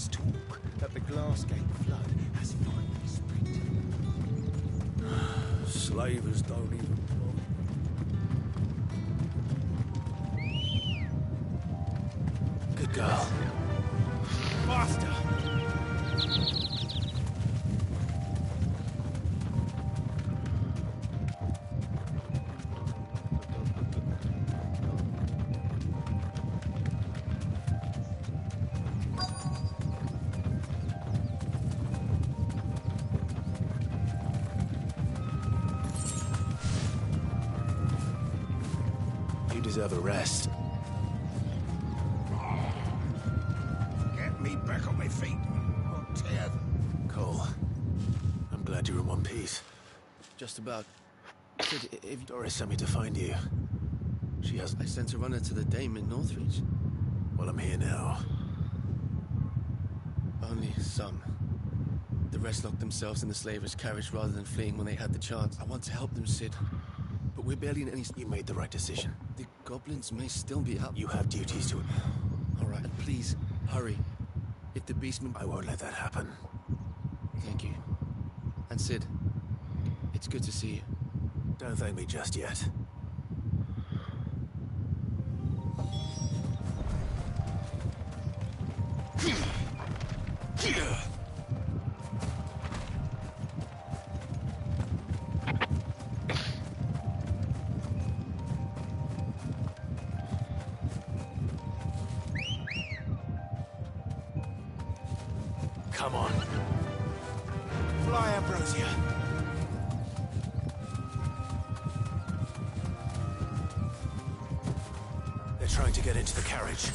is talk that the Glassgate flood has finally spread. Slavers don't even bother. Good girl. Faster! You deserve a rest. Get me back on my feet. I'll tear them. Cole, I'm glad you're in one piece. Just about. If Doris sent me to find you, she has... I sent a runner to the Dame in Northreach. Well, I'm here now. Only some. The rest locked themselves in the slaver's carriage rather than fleeing when they had the chance. I want to help them, Sid. But we're barely in any... You made the right decision. The goblins may still be out. You have duties to... All right, and please, hurry. If the beastmen... I won't let that happen. Thank you. And Sid, it's good to see you. Don't thank me just yet. Come on. Fly, Ambrosia. They're trying to get into the carriage.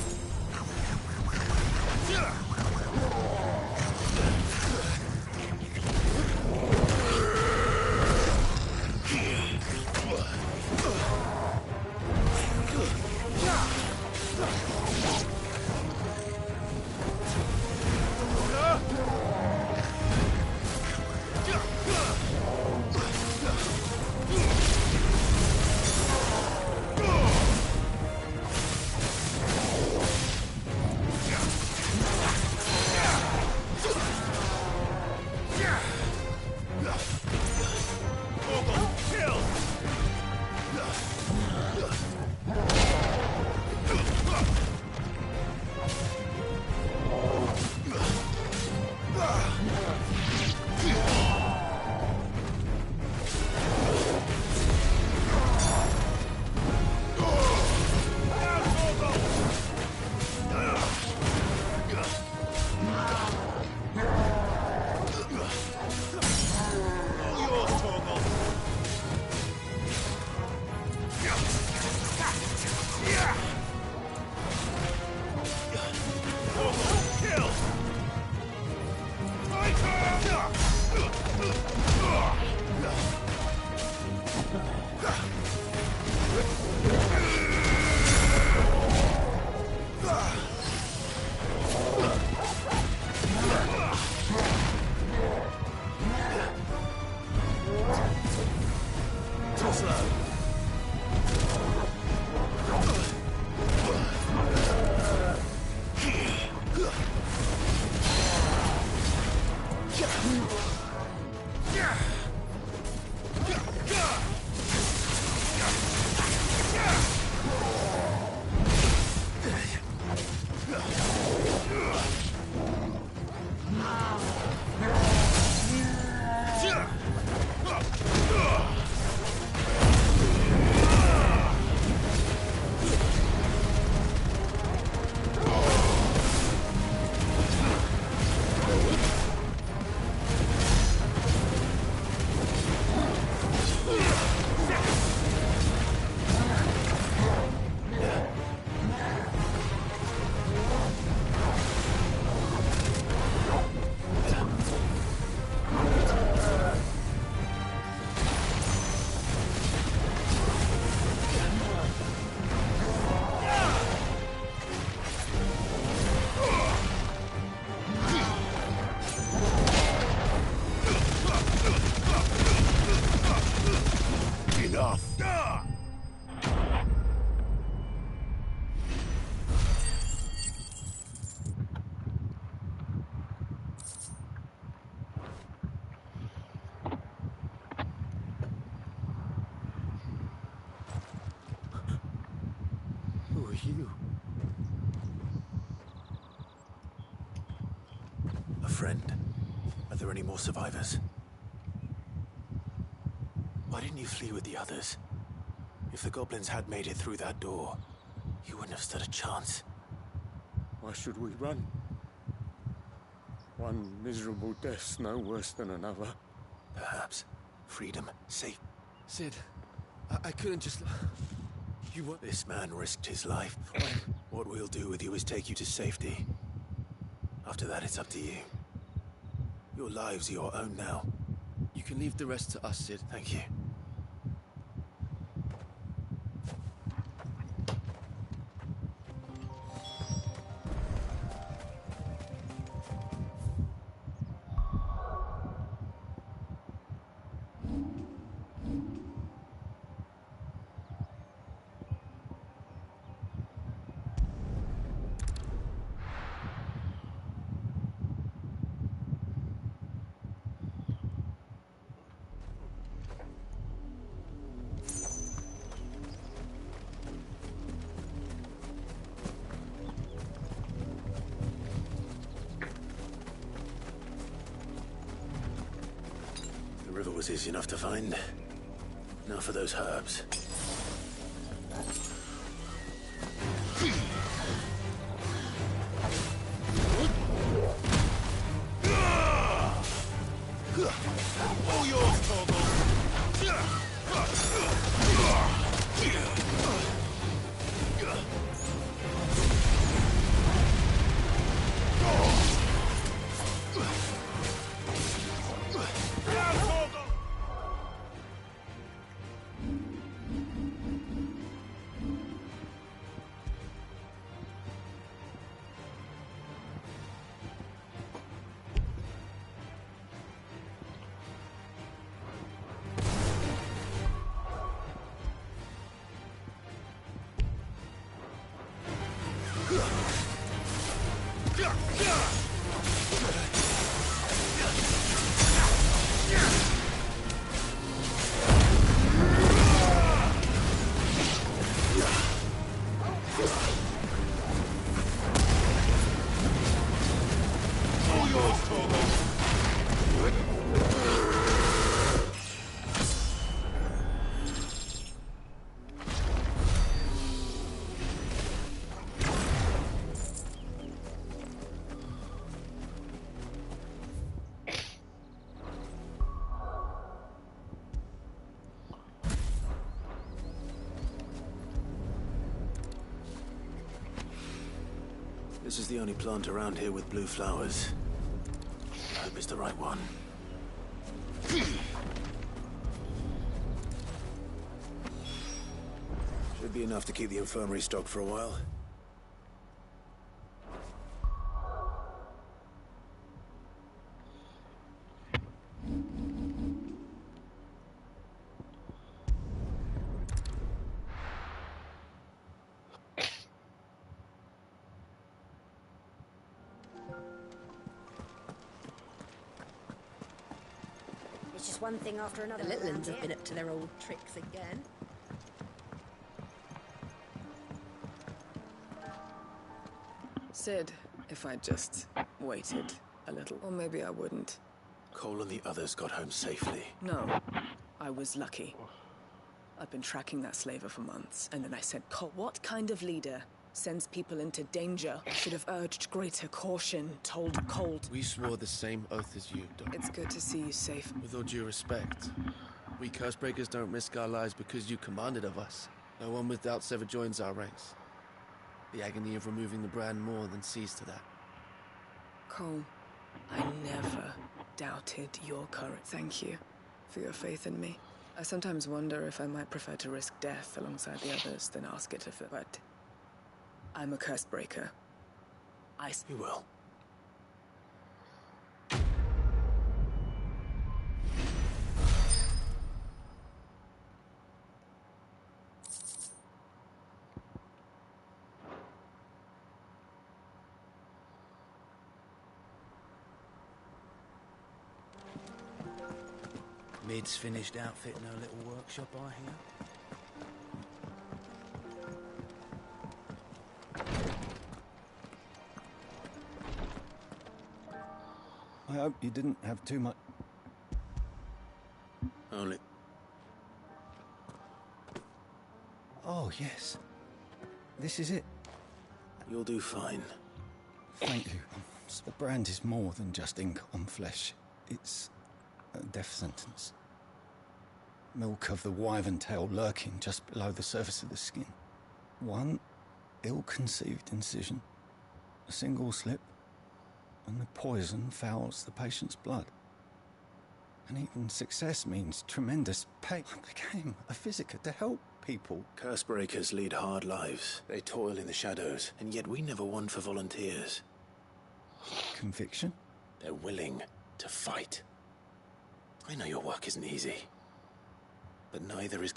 you? A friend? Are there any more survivors? Why didn't you flee with the others? If the goblins had made it through that door, you wouldn't have stood a chance. Why should we run? One miserable death's no worse than another. Perhaps. Freedom, safe. Sid, I couldn't just... You were... This man risked his life. What we'll do with you is take you to safety. After that, it's up to you. Your lives are your own now. You can leave the rest to us, Sid. Thank you. The river was easy enough to find. Now for those herbs. All yours, Torgal. This is the only plant around here with blue flowers. I hope it's the right one. Should be enough to keep the infirmary stocked for a while. It's just one thing after another. The little around ones have here. been up to their old tricks again. Sid, if I just waited a little, or maybe I wouldn't. Cole and the others got home safely. No, I was lucky. I've been tracking that slaver for months, and then I said, Cole, what kind of leader sends people into danger? I should have urged greater caution, told Cole. We swore the same oath as you, Doc. It's good to see you safe. With all due respect, we Cursebreakers don't risk our lives because you commanded of us. No one with doubts ever joins our ranks. The agony of removing the brand more than sees to that. Cole, I never doubted your courage. Thank you for your faith in me. I sometimes wonder if I might prefer to risk death alongside the others than ask it of it, but I'm a Cursebreaker. You will. Mid's finished outfitting her little workshop, I hear. hope you didn't have too much... Only... Oh, yes. This is it. You'll do fine. Thank you. The brand is more than just ink on flesh. It's a death sentence. Milk of the wyvern tail lurking just below the surface of the skin. One ill-conceived incision, a single slip, and the poison fouls the patient's blood. And even success means tremendous pain. I became a physicker to help people. Cursebreakers lead hard lives. They toil in the shadows, and yet we never won for volunteers. Conviction? They're willing to fight. I know your work isn't easy, but neither is...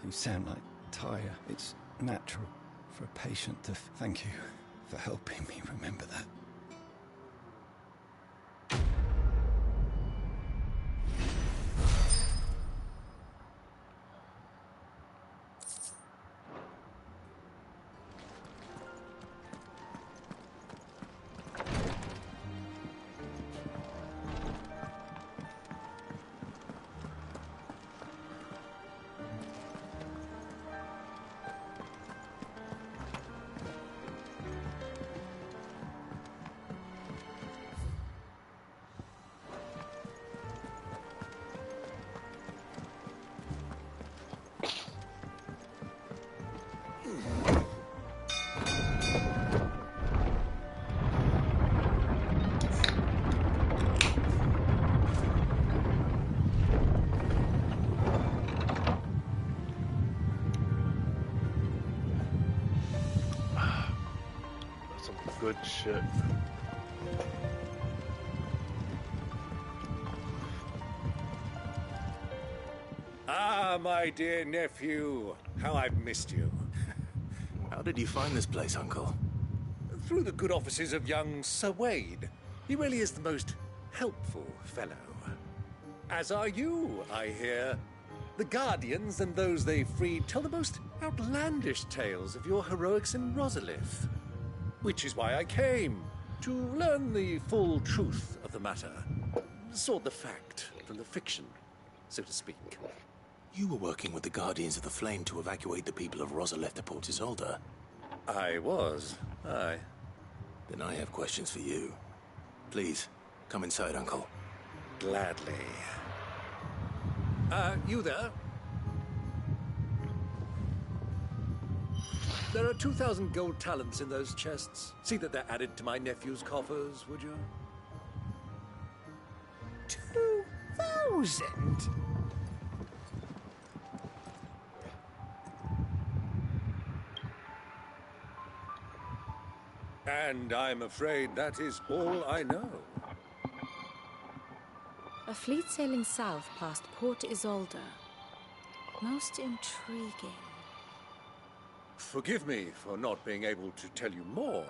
You sound like Tyre. It's natural for a patient to... Thank you for helping me remember that. Good shit. Ah, my dear nephew. How I've missed you. How did you find this place, Uncle? Through the good offices of young Sir Wade. He really is the most helpful fellow. As are you, I hear. The Guardians and those they freed tell the most outlandish tales of your heroics in Rosalith. Which is why I came, to learn the full truth of the matter. Sort the fact from the fiction, so to speak. You were working with the Guardians of the Flame to evacuate the people of Rosalith to Port Isolde. I was, aye. Then I have questions for you. Please, come inside, Uncle. Gladly. You there? There are 2,000 gold talents in those chests. See that they're added to my nephew's coffers, would you? 2,000? And I'm afraid that is all I know. A fleet sailing south past Port Isolde. Most intriguing. Forgive me for not being able to tell you more.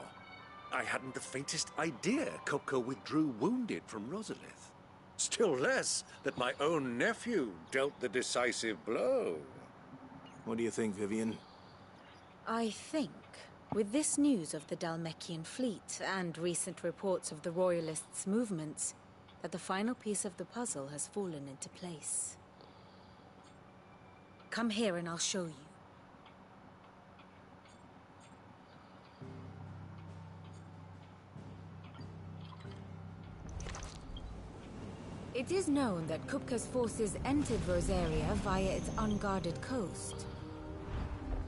I hadn't the faintest idea Kopka withdrew wounded from Rosalith. Still less that my own nephew dealt the decisive blow. What do you think, Vivian? I think, with this news of the Dhalmekian fleet and recent reports of the Royalists' movements, that the final piece of the puzzle has fallen into place. Come here and I'll show you. It is known that Kupka's forces entered Rosaria via its unguarded coast.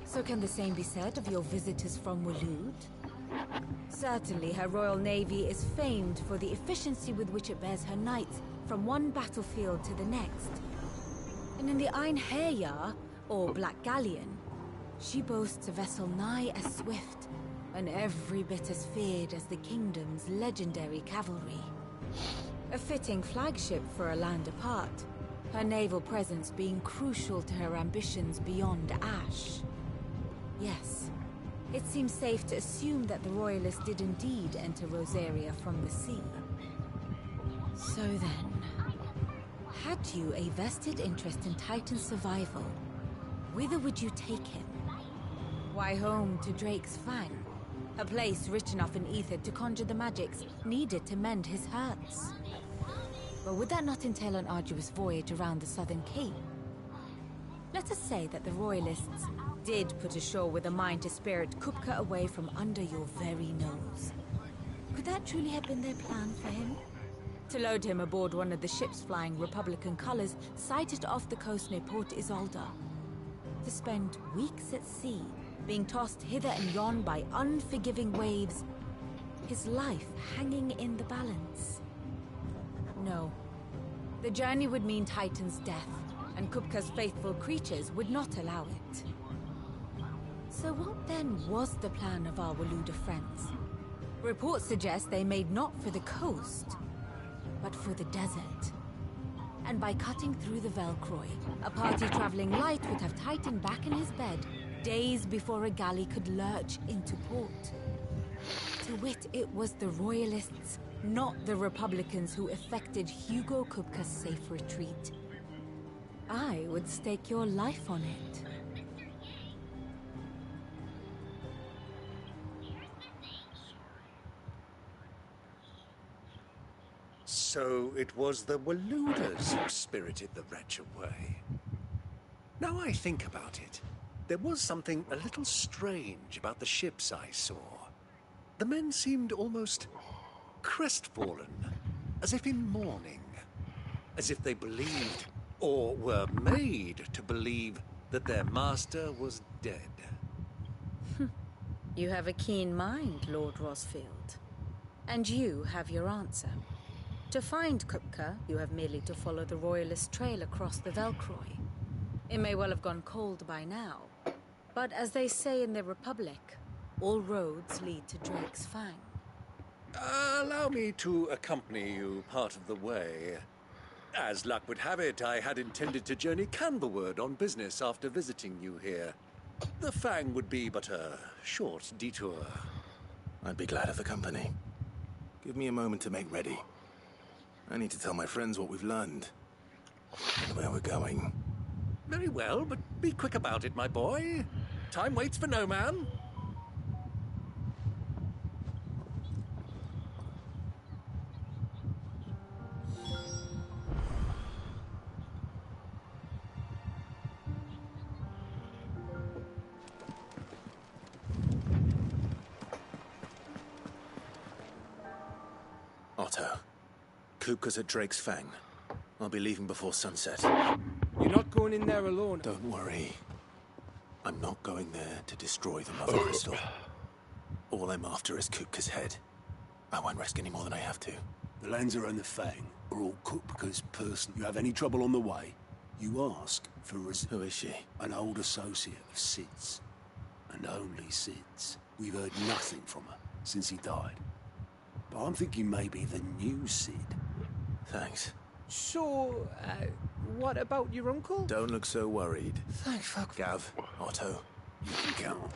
So can the same be said of your visitors from Waloed? Certainly her Royal Navy is famed for the efficiency with which it bears her knights from one battlefield to the next. And in the Einherjar, or Black Galleon, she boasts a vessel nigh as swift and every bit as feared as the kingdom's legendary cavalry. A fitting flagship for a land apart, her naval presence being crucial to her ambitions beyond Ash. Yes, it seems safe to assume that the Royalists did indeed enter Rosaria from the sea. So then, had you a vested interest in Titan's survival, whither would you take him? Why home to Drake's Fang? A place rich enough in ether to conjure the magics needed to mend his hurts. But would that not entail an arduous voyage around the southern cape? Let us say that the Royalists did put ashore with a mind to spirit Kupka away from under your very nose. Could that truly have been their plan for him? To load him aboard one of the ships flying Republican colors sighted off the coast near Port Isolde. To spend weeks at sea, being tossed hither and yon by unforgiving waves, his life hanging in the balance. No. The journey would mean Titan's death, and Kupka's faithful creatures would not allow it. So what then was the plan of our Waluda friends? Reports suggest they made not for the coast, but for the desert. And by cutting through the Velcroy, a party traveling light would have Titan back in his bed days before a galley could lurch into port. To wit, it was the Royalists, not the Republicans, who effected Hugo Kupka's safe retreat. I would stake your life on it. So it was the Waludas who spirited the wretch away. Now I think about it, there was something a little strange about the ships I saw. The men seemed almost crestfallen, as if in mourning, as if they believed, or were made to believe, that their master was dead. You have a keen mind, Lord Rosfield. And you have your answer. To find Kupka, you have merely to follow the Royalist trail across the Velcroy. It may well have gone cold by now, but as they say in the Republic, all roads lead to Drake's Fang. Allow me to accompany you part of the way. As luck would have it, I had intended to journey Canberward on business after visiting you here. The Fang would be but a short detour. I'd be glad of the company. Give me a moment to make ready. I need to tell my friends what we've learned. And where we're going. Very well, but be quick about it, my boy. Time waits for no man. Otto, Kupka's at Drake's Fang. I'll be leaving before sunset. You're not going in there alone. Don't worry. I'm not going there to destroy the Mother Crystal. All I'm after is Kupka's head. I won't risk any more than I have to. The Lancer and the Fang are all Kupka's person. You have any trouble on the way, you ask for Who is she? an old associate of Sid's. And only Sid's. We've heard nothing from her since he died. But I'm thinking maybe the new Sid. Thanks. So, what about your uncle? Don't look so worried. Thank fuck. Gav, Otto, You can count on.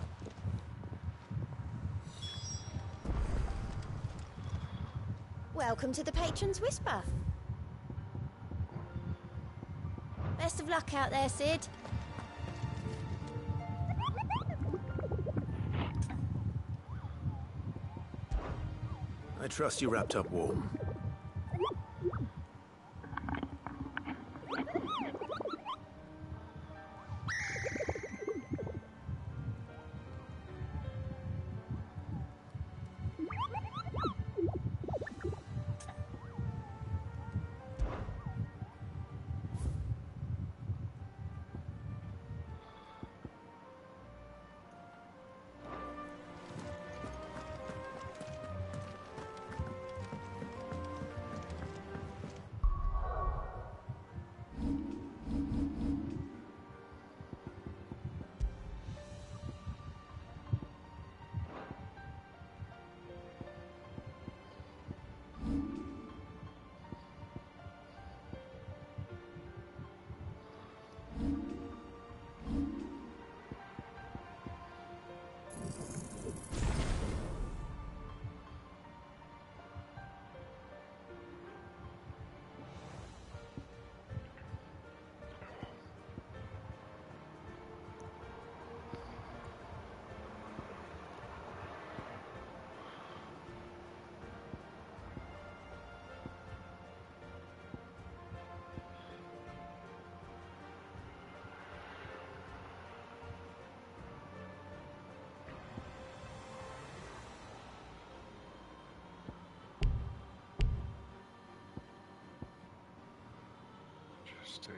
Welcome to the Patron's Whisper. Best of luck out there, Sid. I trust you wrapped up warm. Interesting.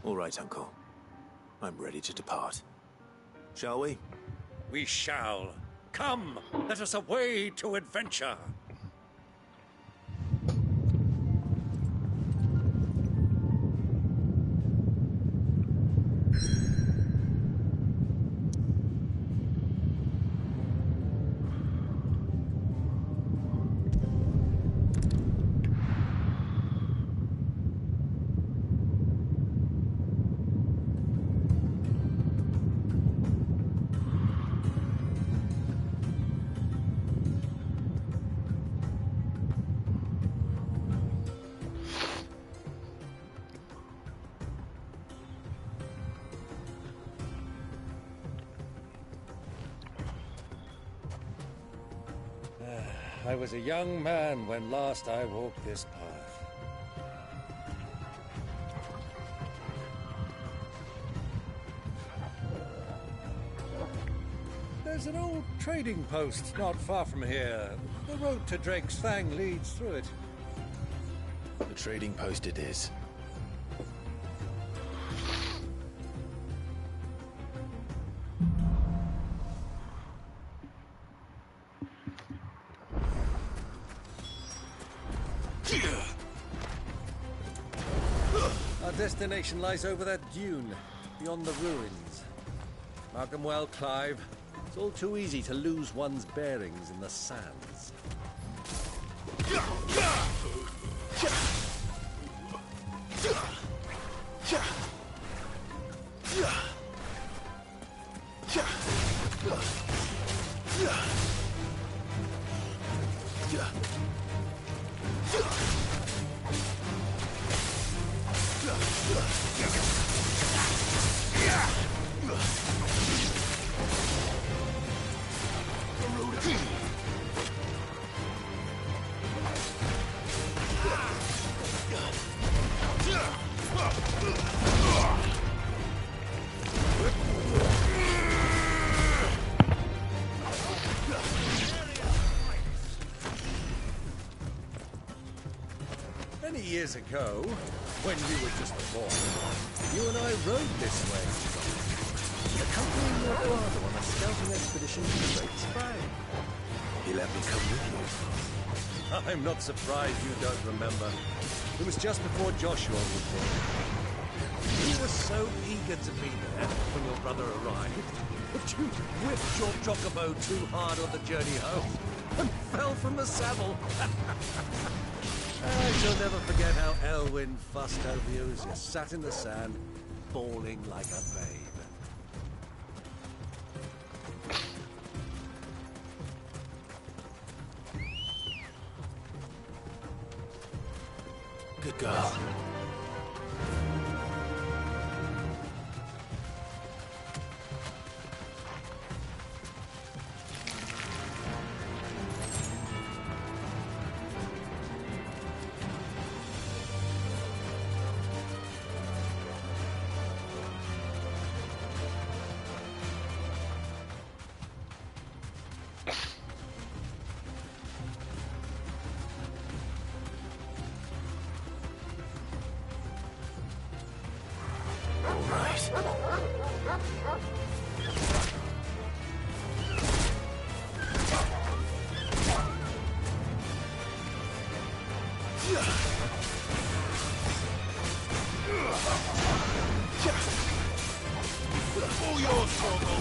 All right, Uncle. I'm ready to depart. Shall we? We shall. Come, let us away to adventure. I was a young man when last I walked this path. There's an old trading post not far from here. The road to Drake's Fang leads through it. The trading post it is. Our destination lies over that dune, beyond the ruins. Mark 'em well, Clive. It's all too easy to lose one's bearings in the sands. Many years ago, when you were just a boy, you and I rode this way, accompanying your father on a scouting expedition to Drake's Fang. He let me come with you. I'm not surprised you don't remember. It was just before Joshua was born. You were so eager to be there when your brother arrived that you whipped your chocobo too hard on the journey home and fell from the saddle. I shall never forget how Elwyn fussed over you as you sat in the sand, bawling like a babe. Good girl. All yours, Torgo.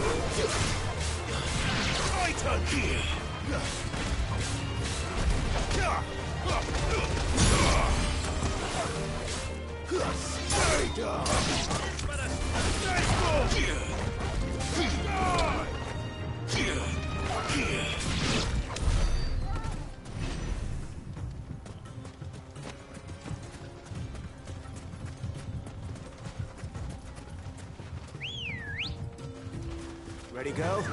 My turn here. Stay down. Ready, go?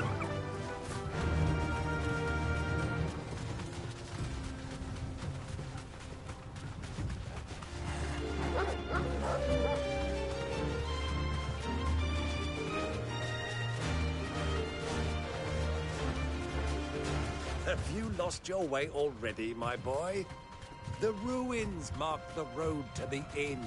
Have you lost your way already, my boy? The ruins mark the road to the inn.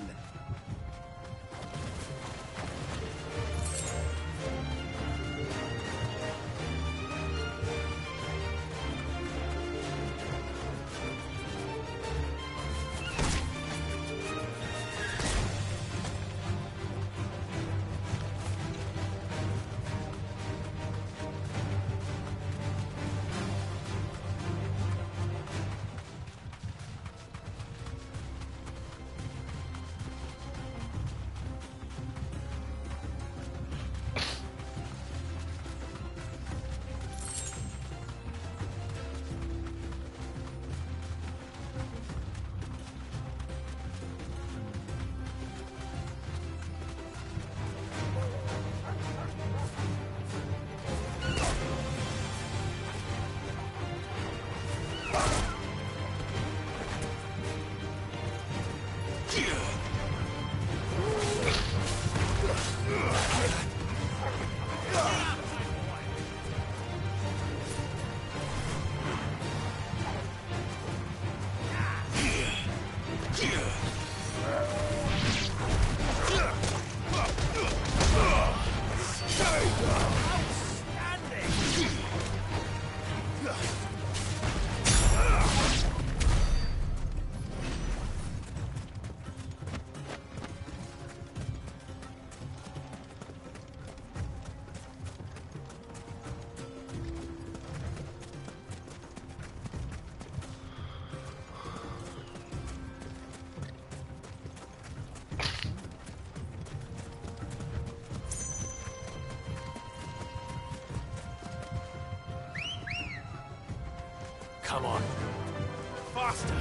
Come on. Faster!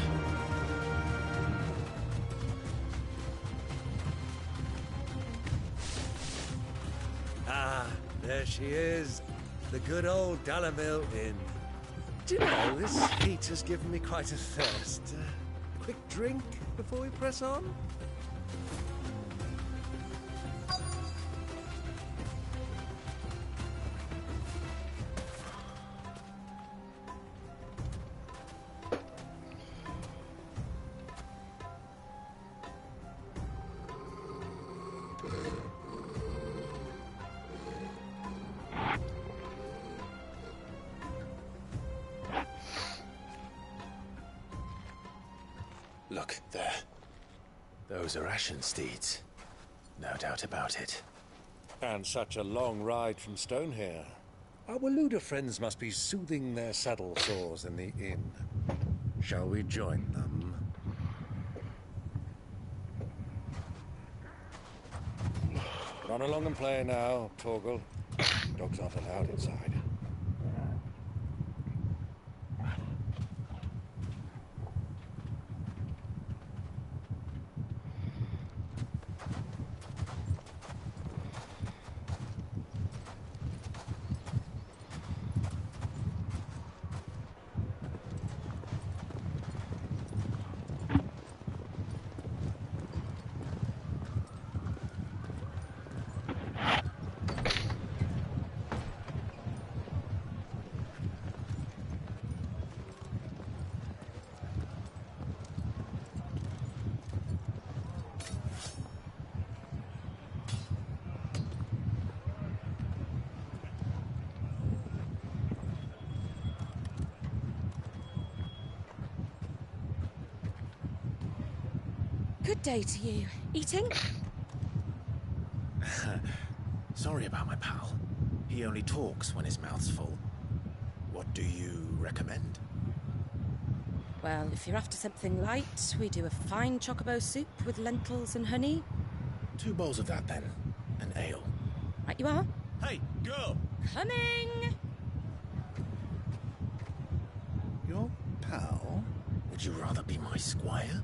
Ah, there she is. The good old Dalamil Inn. Do you know, this heat has given me quite a thirst. Quick drink before we press on? Look, there. Those are Ashen steeds. No doubt about it. And such a long ride from Stonehair. Our Waluda friends must be soothing their saddle sores in the inn. Shall we join them? Run along and play now, Torgal. Dogs aren't allowed inside. Good day to you. Eating? Sorry about my pal. He only talks when his mouth's full. What do you recommend? Well, if you're after something light, we do a fine chocobo soup with lentils and honey. 2 bowls of that, then. An ale. Right you are. Hey, girl! Coming! Your pal? Would you rather be my squire?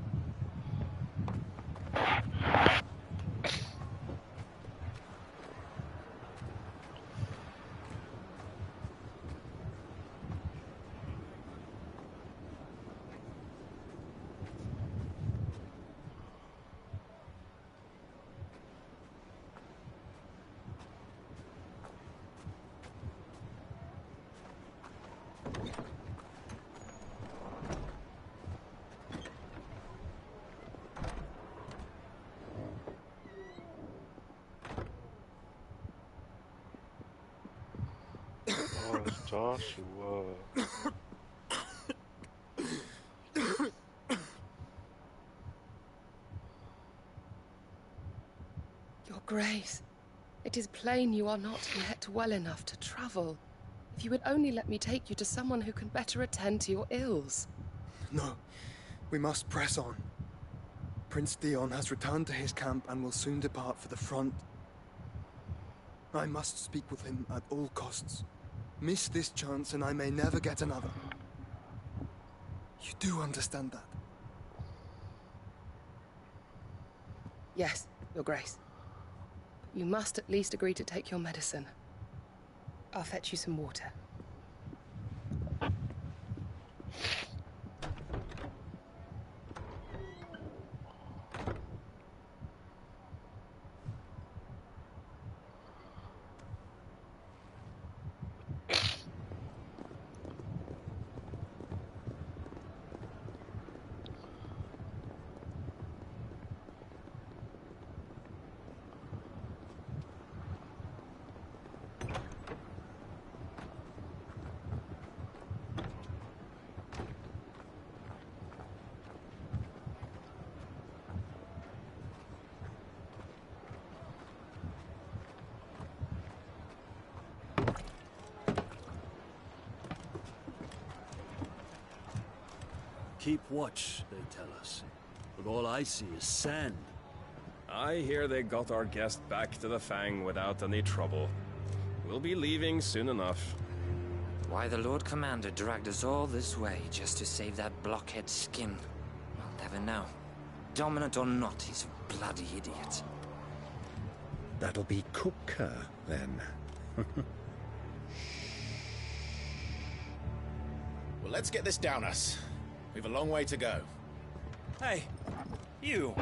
Joshua. Your Grace, it is plain you are not yet well enough to travel. If you would only let me take you to someone who can better attend to your ills. No, we must press on. Prince Dion has returned to his camp and will soon depart for the front. I must speak with him at all costs. Miss this chance and I may never get another. You do understand that? Yes, Your Grace. You must at least agree to take your medicine. I'll fetch you some water. Keep watch, they tell us. But all I see is sand. I hear they got our guest back to the Fang without any trouble. We'll be leaving soon enough. Why the Lord Commander dragged us all this way just to save that blockhead skin, I'll never know. Dominant or not, he's a bloody idiot. That'll be Kupka, then. Well, let's get this down us. We've a long way to go. Hey, you!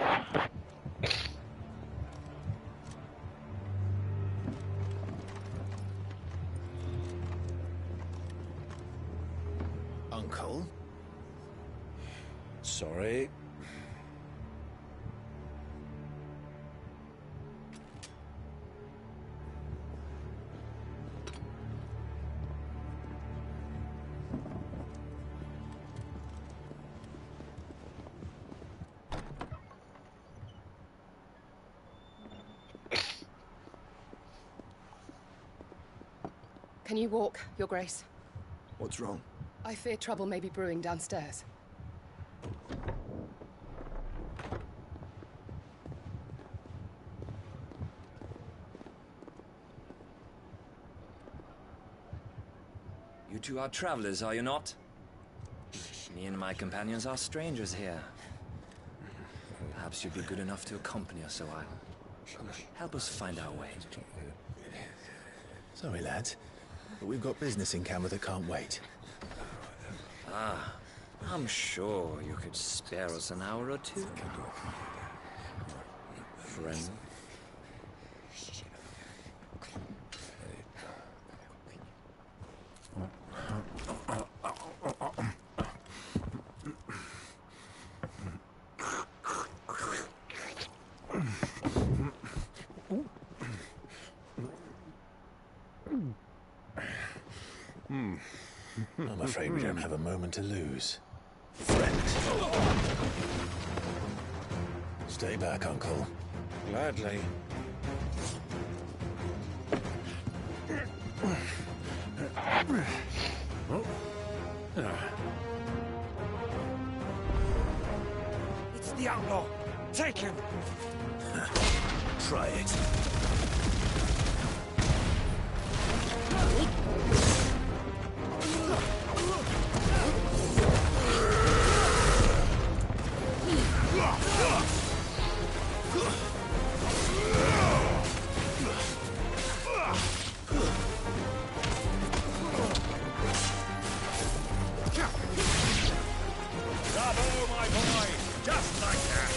Uncle? Sorry. Can you walk, Your Grace? What's wrong? I fear trouble may be brewing downstairs. You two are travelers, are you not? Me and my companions are strangers here. Perhaps you'd be good enough to accompany us a while. Help us find our way. Sorry, lads, but we've got business in Camera that can't wait. Ah, I'm sure you could spare us an hour or two. Friend. I'm afraid we don't have a moment to lose. Friend. Stay back, Uncle. Gladly. It's the outlaw. Take him. Try it. Bravo, my boy! Just like that!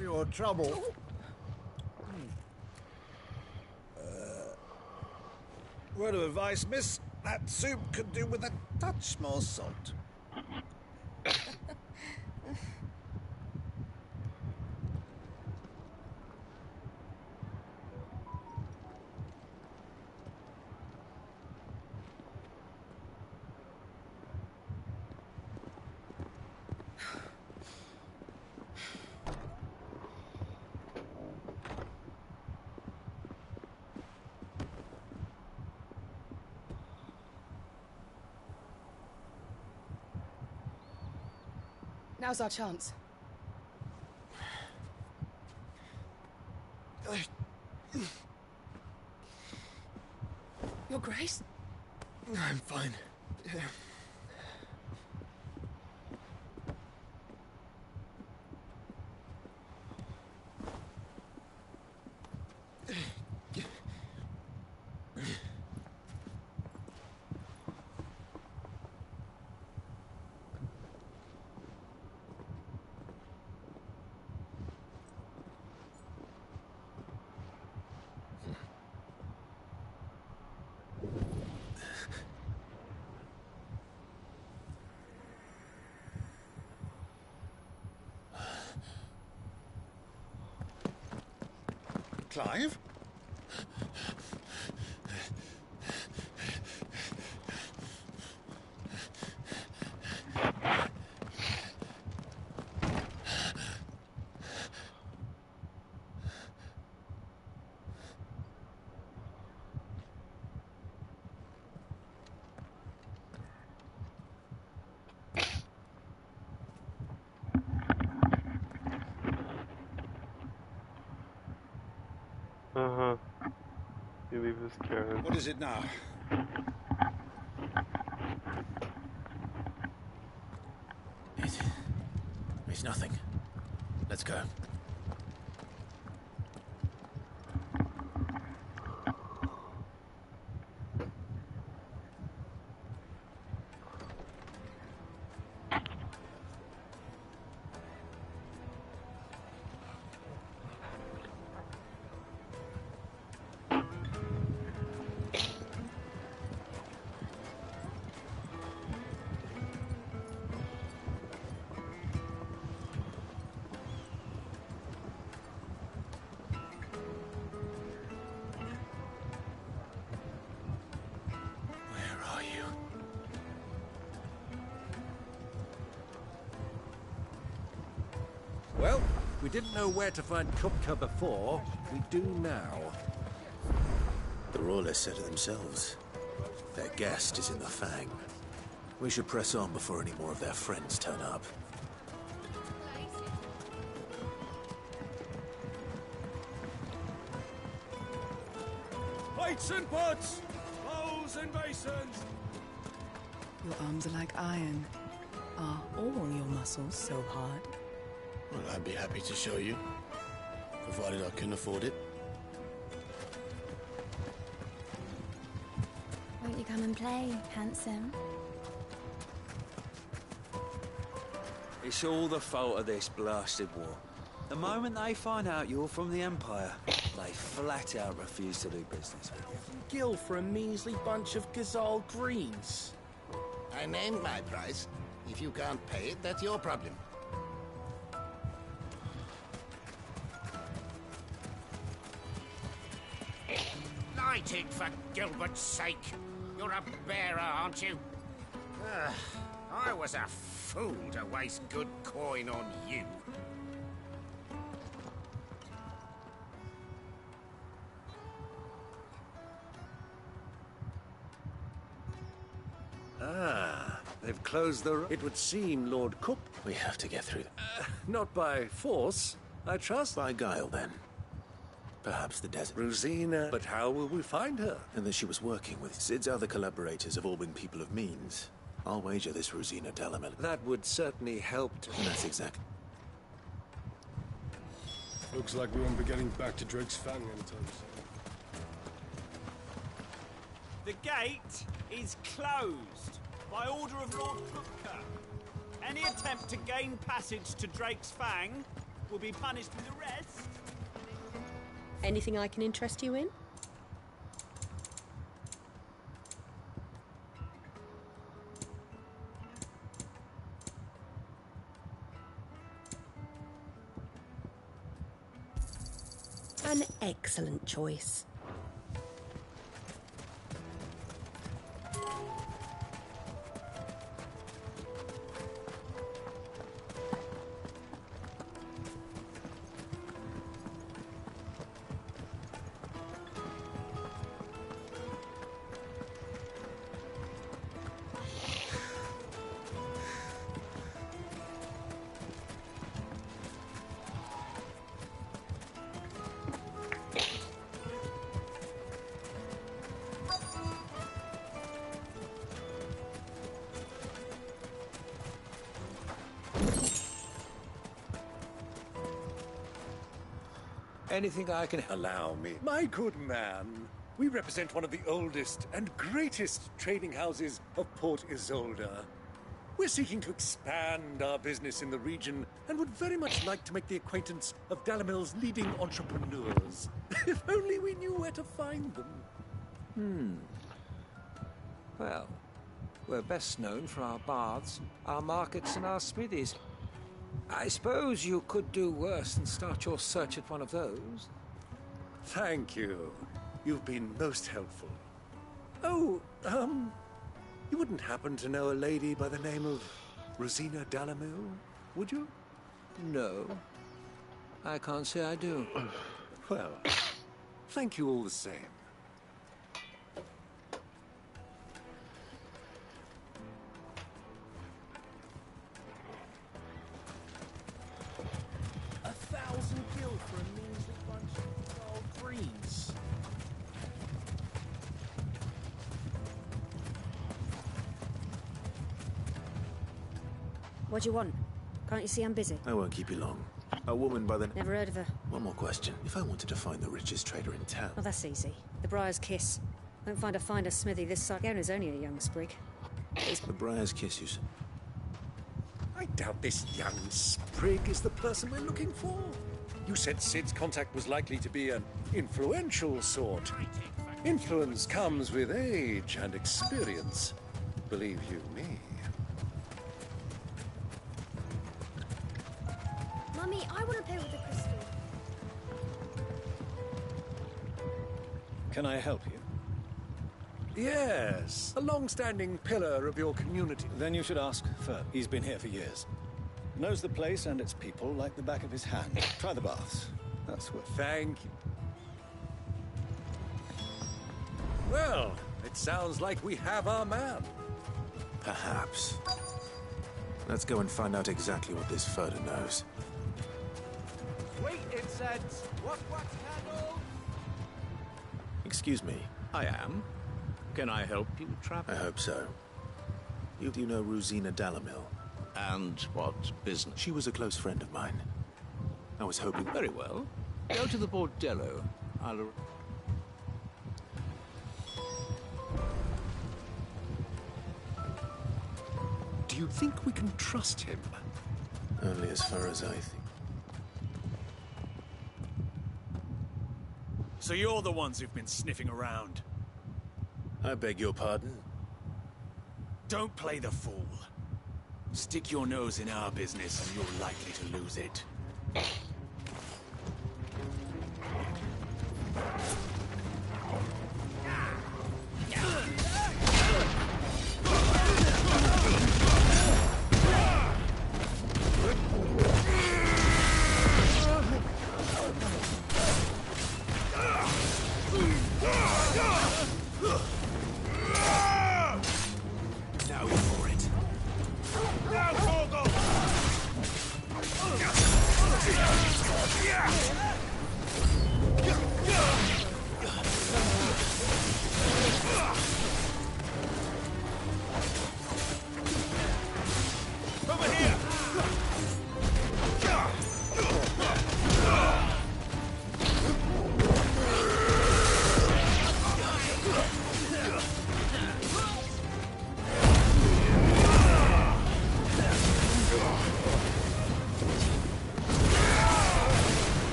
for your trouble. Word of advice, miss. That soup could do with a touch more salt. Now's our chance. Your Grace? I'm fine. Yeah. Clive? You leave this Karen. What is it now? It's nothing. Let's go. Well, we didn't know where to find Kupka before. We do now. The Rawlers said it themselves. Their guest is in the Fang. We should press on before any more of their friends turn up. Plates and pots! Bowls and basins! Your arms are like iron. Are all your muscles so hard? Well, I'd be happy to show you, provided I can afford it. Won't you come and play, handsome? It's all the fault of this blasted war. The moment they find out you're from the Empire, they flat out refuse to do business with you. Gil for a measly bunch of Gazal greens. I named my price. If you can't pay it, that's your problem. Light it, for Gilbert's sake. You're a bearer, aren't you? I was a fool to waste good coin on you. Ah, they've closed the... It would seem Lord Cook... We have to get through. Not by force, I trust. By guile, then. Perhaps the desert. Rosina... But how will we find her? And that she was working with Sid's other collaborators have all been people of means. I'll wager this Rosina Delamel. That would certainly help to... And that's exactly... Looks like we won't be getting back to Drake's Fang anytime soon. The gate is closed by order of Lord Kupka. Any attempt to gain passage to Drake's Fang will be punished with the rest. Anything I can interest you in? An excellent choice. Anything I can allow me. My good man, we represent one of the oldest and greatest trading houses of Port Isolde. We're seeking to expand our business in the region and would very much like to make the acquaintance of Dalamil's leading entrepreneurs. If only we knew where to find them. Well, we're best known for our baths, our markets, and our smithies. I suppose you could do worse than start your search at one of those. Thank you. You've been most helpful. Oh, you wouldn't happen to know a lady by the name of Rosina Dalamil, would you? No. I can't say I do. Well, thank you all the same. What do you want? Can't you see I'm busy? I won't keep you long. A woman by the... Never heard of her. One more question. If I wanted to find the richest trader in town... Oh, that's easy. The Briar's Kiss. Won't find a finer smithy this side. The owner's only a young sprig. The Briar's Kiss, you said? I doubt this young sprig is the person we're looking for. You said Sid's contact was likely to be an influential sort. Influence comes with age and experience. Believe you me. Mummy, I want to play with the crystal. Can I help you? Yes, a long-standing pillar of your community. Then you should ask Ferb. He's been here for years. Knows the place and its people like the back of his hand. Try the baths. That's what... Thank you. Well, it sounds like we have our man. Perhaps. Let's go and find out exactly what this Ferda knows. Wait, incense! What candle? Excuse me. I am. Can I help you, traveler? I hope so. You do know Rosina Dalamil? And what business? She was a close friend of mine. I was hoping... Very well. Go to the bordello. I'll... Do you think we can trust him? Only as far as I think. So you're the ones who've been sniffing around? I beg your pardon? Don't play the fool. Stick your nose in our business and you're likely to lose it.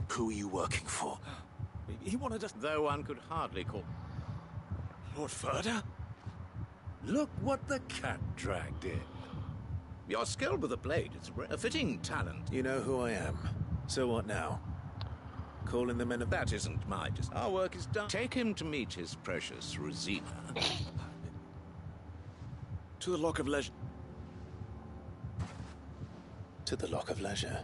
Who are you working for? He wanted us, though one could hardly call... Lord Furder? Look what the cat dragged in. You're skilled with a blade. It's a fitting talent. You know who I am. So what now? Calling the men of... That isn't my... Our work is done. Take him to meet his precious Rosina. To the Lock of Leisure. To the Lock of Leisure.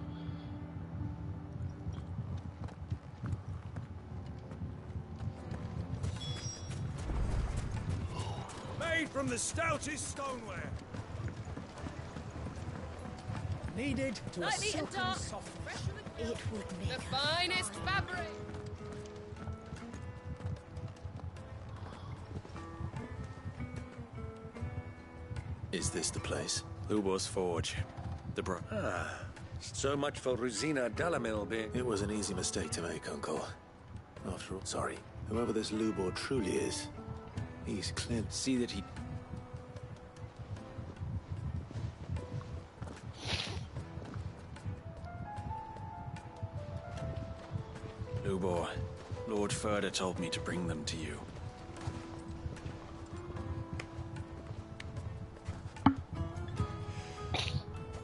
Made from the stoutest stoneware. Needed to a Lightly and silken dark. soft. It would make the finest fabric. Is this the place? Lubor's Forge. So much for Rosina Dalamil being... It was an easy mistake to make, Uncle. After all, sorry. Whoever this Lubor truly is, he's clear. See that he... Lubor, Lord Furder told me to bring them to you.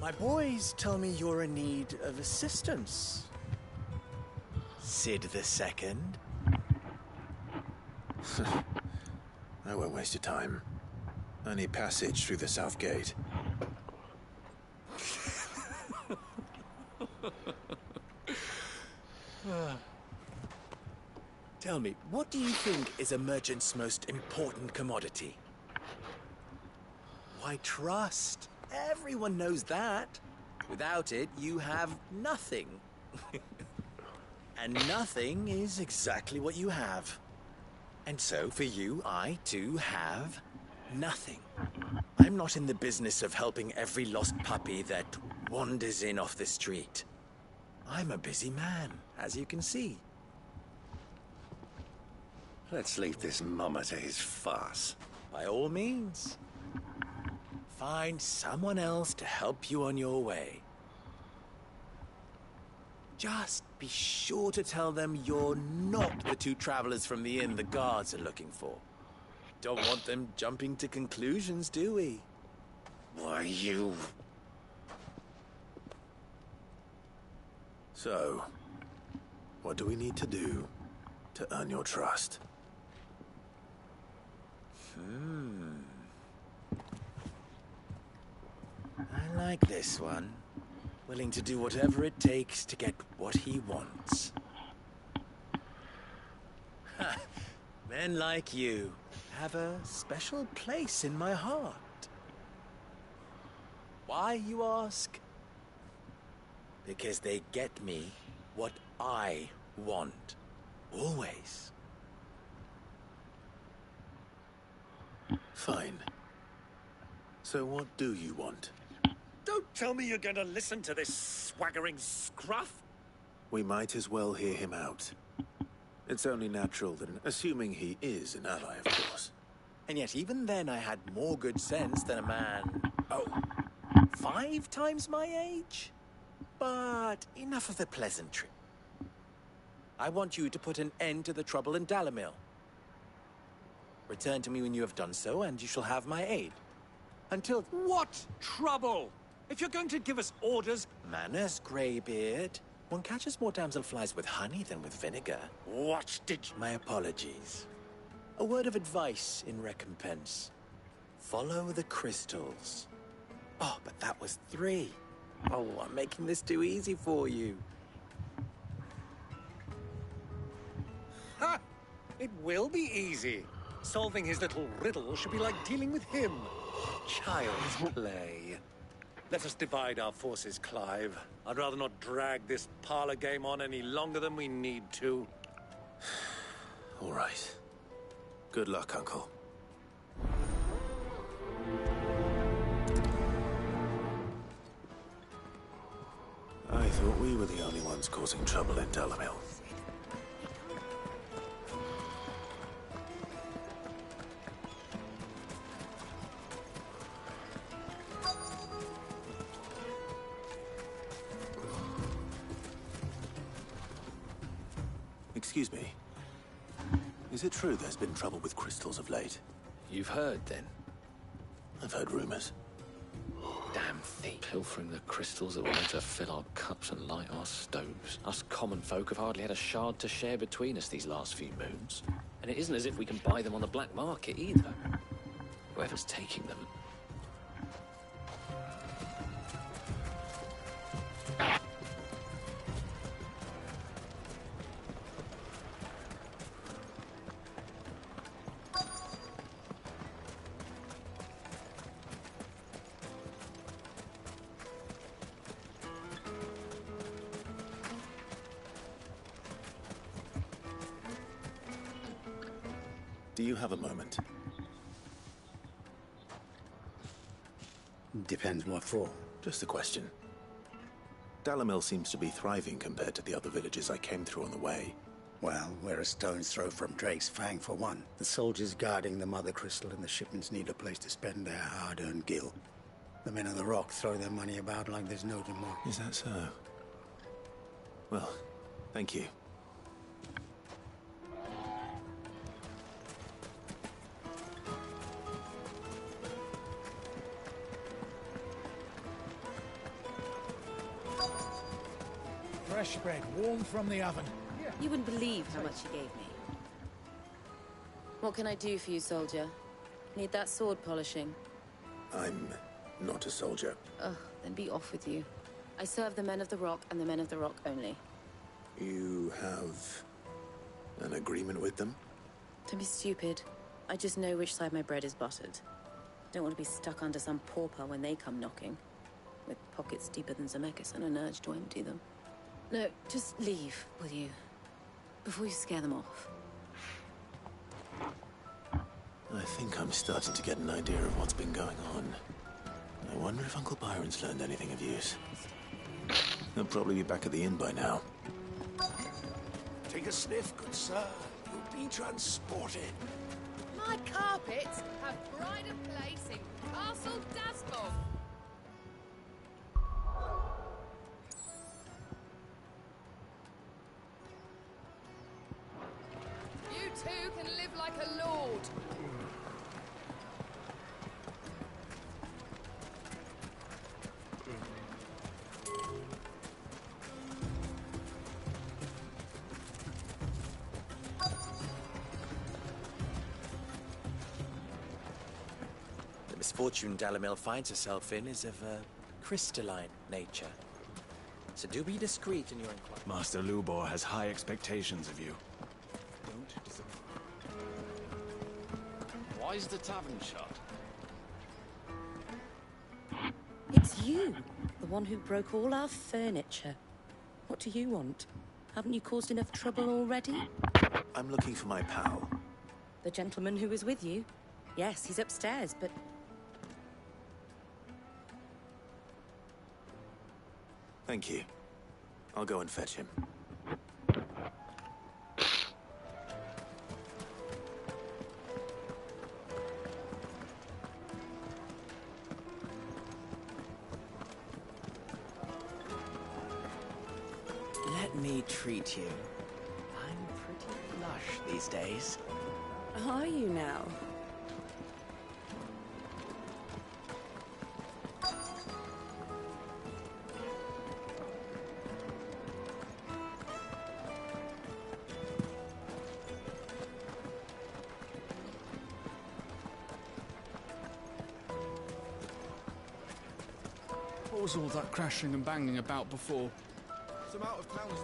My boys tell me you're in need of assistance. Sid the Second. I won't waste your time. I need passage through the south gate. Tell me, what do you think is a merchant's most important commodity? Why, trust. Everyone knows that. Without it, you have nothing. And nothing is exactly what you have. And so, for you, I, too, have nothing. I'm not in the business of helping every lost puppy that wanders in off the street. I'm a busy man, as you can see. Let's leave this mummer to his farce. By all means. Find someone else to help you on your way. Just be sure to tell them you're not the two travelers from the inn the guards are looking for. Don't want them jumping to conclusions, do we? Why, you... So, what do we need to do to earn your trust? I like this one. Willing to do whatever it takes to get what he wants. Men like you have a special place in my heart. Why, you ask? Because they get me what I want. Always. Fine. So what do you want? Don't tell me you're going to listen to this swaggering scruff. We might as well hear him out. It's only natural that, assuming he is an ally, of course. And yet even then I had more good sense than a man, 5 times my age? But enough of the pleasantry. I want you to put an end to the trouble in Dalamil. Return to me when you have done so, and you shall have my aid. Until... What trouble? If you're going to give us orders... Manners, Greybeard. One catches more damselflies with honey than with vinegar. What did you... My apologies. A word of advice in recompense. Follow the crystals. Oh, but that was 3. Oh, I'm making this too easy for you. Ha! It will be easy. Solving his little riddle should be like dealing with him. Child's play. Let us divide our forces, Clive. I'd rather not drag this parlor game on any longer than we need to. All right. Good luck, Uncle. We were the only ones causing trouble in Dalamil. Excuse me. Is it true there's been trouble with crystals of late? You've heard, then? I've heard rumors. Damn thief. Pilfering the crystals that were meant to fill our cups and light our stoves. Us common folk have hardly had a shard to share between us these last few moons. And it isn't as if we can buy them on the black market, either. Whoever's taking them... Do you have a moment? Depends what for. Just a question. Dalamil seems to be thriving compared to the other villages I came through on the way. Well, we're a stone's throw from Drake's Fang, for one. The soldiers guarding the Mother Crystal and the shipments need a place to spend their hard-earned gil. The men of the Rock throw their money about like there's no tomorrow. Is that so? Well, thank you. Fresh bread, warm from the oven. You wouldn't believe how much he gave me. What can I do for you, soldier? Need that sword polishing? I'm not a soldier. Ugh, then be off with you. I serve the men of the Rock and the men of the Rock only. You have an agreement with them? Don't be stupid. I just know which side my bread is buttered. Don't want to be stuck under some pauper when they come knocking. With pockets deeper than Zemeckis and an urge to empty them. No, just leave, will you? Before you scare them off. I think I'm starting to get an idea of what's been going on. I wonder if Uncle Byron's learned anything of use. He'll probably be back at the inn by now. Take a sniff, good sir. You'll be transported. My carpets have pride of place in Castle Dasbog. You too can live like a lord. The misfortune Dalamil finds herself in is of a crystalline nature. So do be discreet in your inquiry. Master Lubor has high expectations of you. Don't disappoint. Why is the tavern shut? It's you, the one who broke all our furniture. What do you want? Haven't you caused enough trouble already? I'm looking for my pal. The gentleman who was with you? Yes, he's upstairs, but... Thank you. I'll go and fetch him. Let me treat you. I'm pretty flush these days. Are you now? What was all that crashing and banging about before? Some out-of-towners.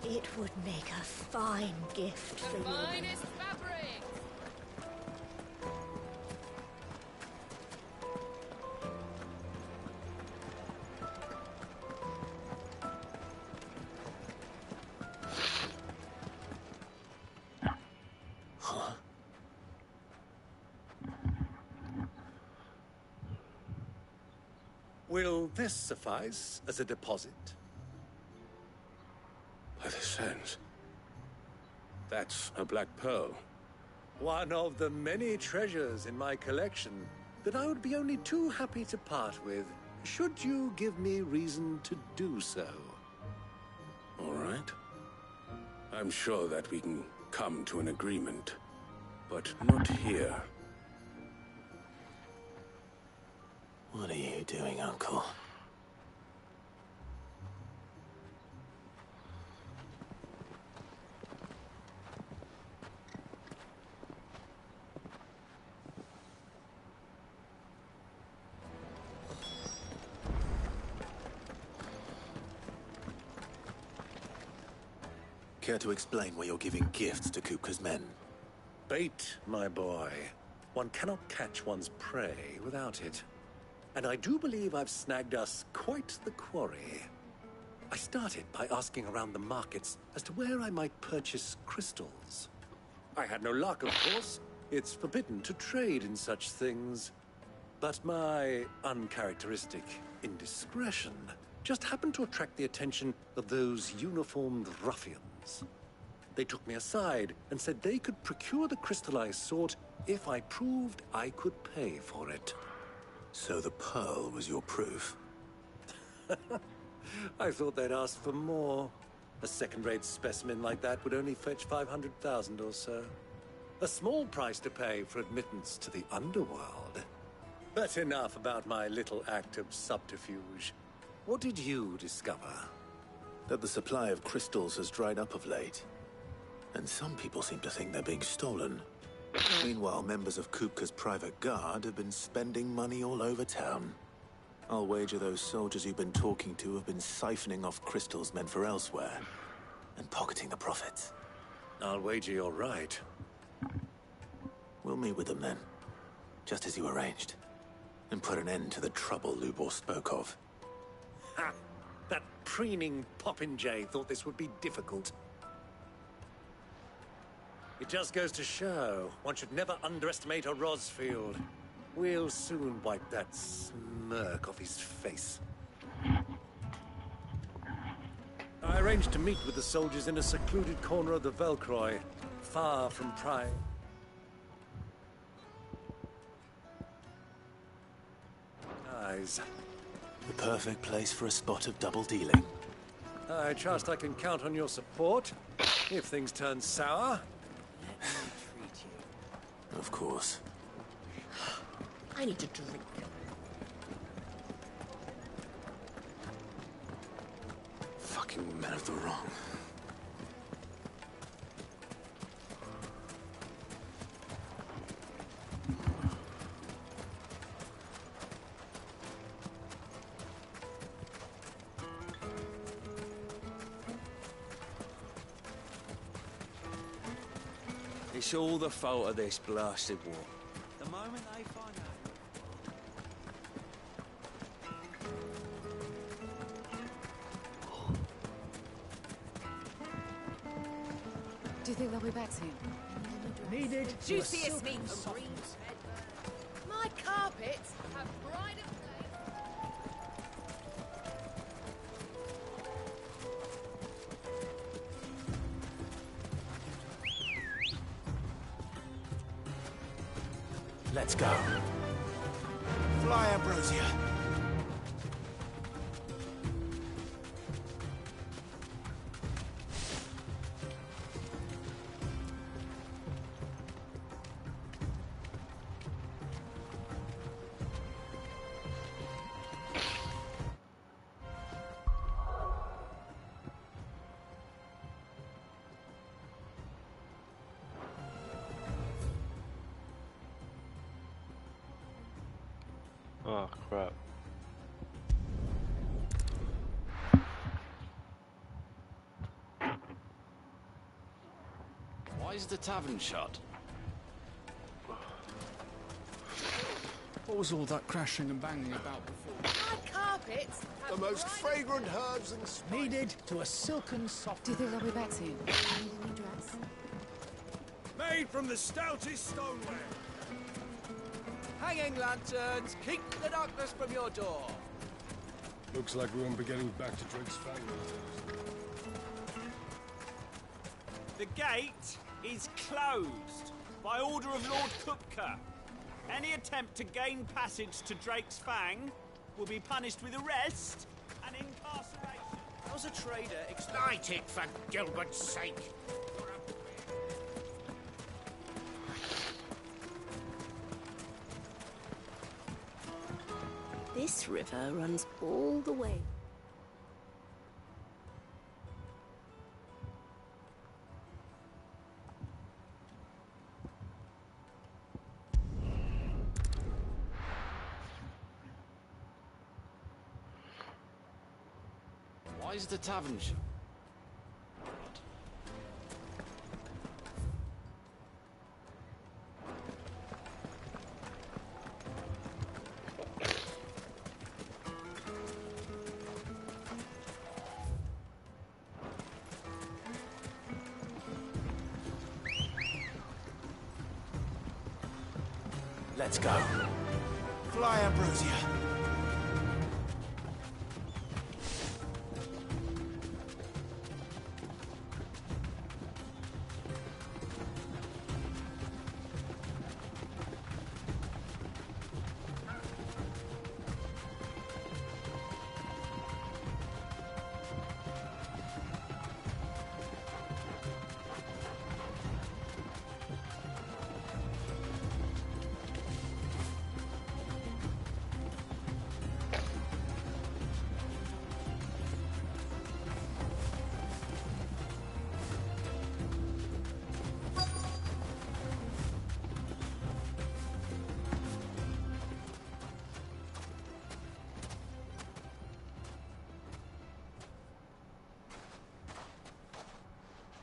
It would make a fine gift for you. Finest fabric. Huh? Will this suffice as a deposit? sense. That's a black pearl. One of the many treasures in my collection that I would be only too happy to part with, should you give me reason to do so. All right. I'm sure that we can come to an agreement, but not here. What are you doing, Uncle? Care to explain why you're giving gifts to Kupka's men? Bait, my boy. One cannot catch one's prey without it. And I do believe I've snagged us quite the quarry. I started by asking around the markets as to where I might purchase crystals. I had no luck, of course. It's forbidden to trade in such things. But my uncharacteristic indiscretion just happened to attract the attention of those uniformed ruffians. They took me aside and said they could procure the crystal I sought if I proved I could pay for it. So the pearl was your proof? I thought they'd ask for more. A second-rate specimen like that would only fetch 500,000 or so. A small price to pay for admittance to the underworld. But enough about my little act of subterfuge. What did you discover? That the supply of crystals has dried up of late. And some people seem to think they're being stolen. Meanwhile, members of Kupka's private guard have been spending money all over town. I'll wager those soldiers you've been talking to have been siphoning off crystals meant for elsewhere, and pocketing the profits. I'll wager you're right. We'll meet with them then, just as you arranged, and put an end to the trouble Lubor spoke of. Ha! That preening popinjay thought this would be difficult. It just goes to show, one should never underestimate a Rosfield. We'll soon wipe that smirk off his face. I arranged to meet with the soldiers in a secluded corner of the Velcroy, far from prying. Eyes. The perfect place for a spot of double dealing. I trust I can count on your support, if things turn sour. Of course. I need to drink. Fucking men of the wrong. It's all the fault of this blasted war. The moment they find out... Do you think they'll be back soon? Needed. Juiciest meat. My carpets have brighter Let's go. Fly, Ambrosia. Oh, crap. Why is the tavern shut? What was all that crashing and banging about before? My carpets have The most fragrant herbs and Needed to a silken soft. Do you think they'll be back soon? Made from the stoutest stoneware. Hanging lanterns, keep the darkness from your door. Looks like we won't be getting back to Drake's Fang. The gate is closed by order of Lord Kupka. Any attempt to gain passage to Drake's Fang will be punished with arrest and incarceration. How's a trader Light it, for Gilbert's sake! This river runs all the way. Why is the tavern shut? Let's go. Fly, Ambrosia.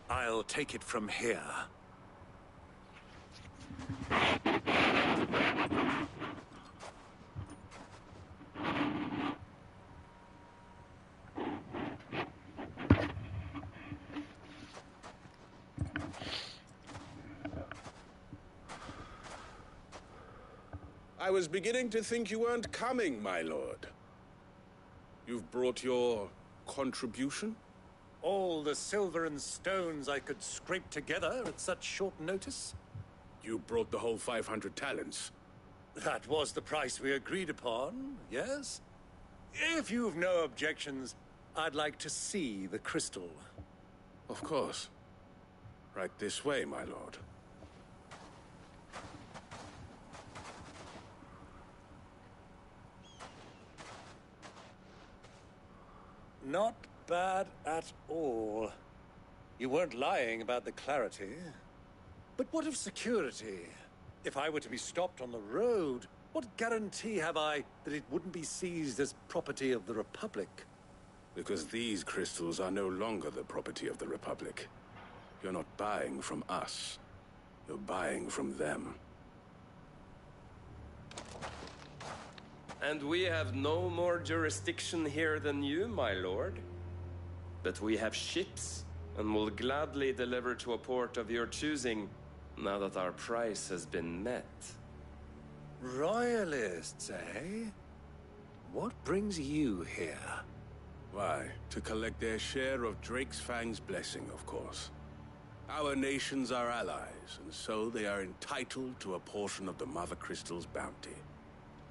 I'll take it from here. I was beginning to think you weren't coming, my lord. You've brought your contribution? All the silver and stones I could scrape together at such short notice? You brought the whole 500 talents. That was the price we agreed upon, yes? If you've no objections, I'd like to see the crystal. Of course. Right this way, my lord. Not bad at all. You weren't lying about the clarity. But what of security? If I were to be stopped on the road, what guarantee have I that it wouldn't be seized as property of the Republic? Because these crystals are no longer the property of the Republic. You're not buying from us. You're buying from them. And we have no more jurisdiction here than you, my lord. But we have ships, and will gladly deliver to a port of your choosing, now that our price has been met. Royalists, eh? What brings you here? Why, to collect their share of Drake's Fang's blessing, of course. Our nations are allies, and so they are entitled to a portion of the Mother Crystal's bounty.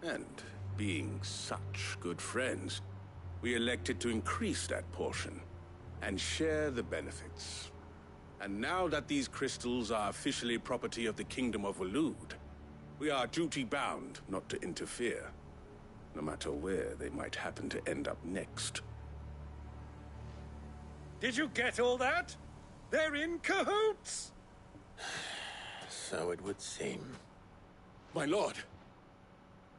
And being such good friends, we elected to increase that portion and share the benefits. And now that these crystals are officially property of the Kingdom of Waloed, we are duty-bound not to interfere, no matter where they might happen to end up next. Did you get all that? They're in cahoots! So it would seem. My lord,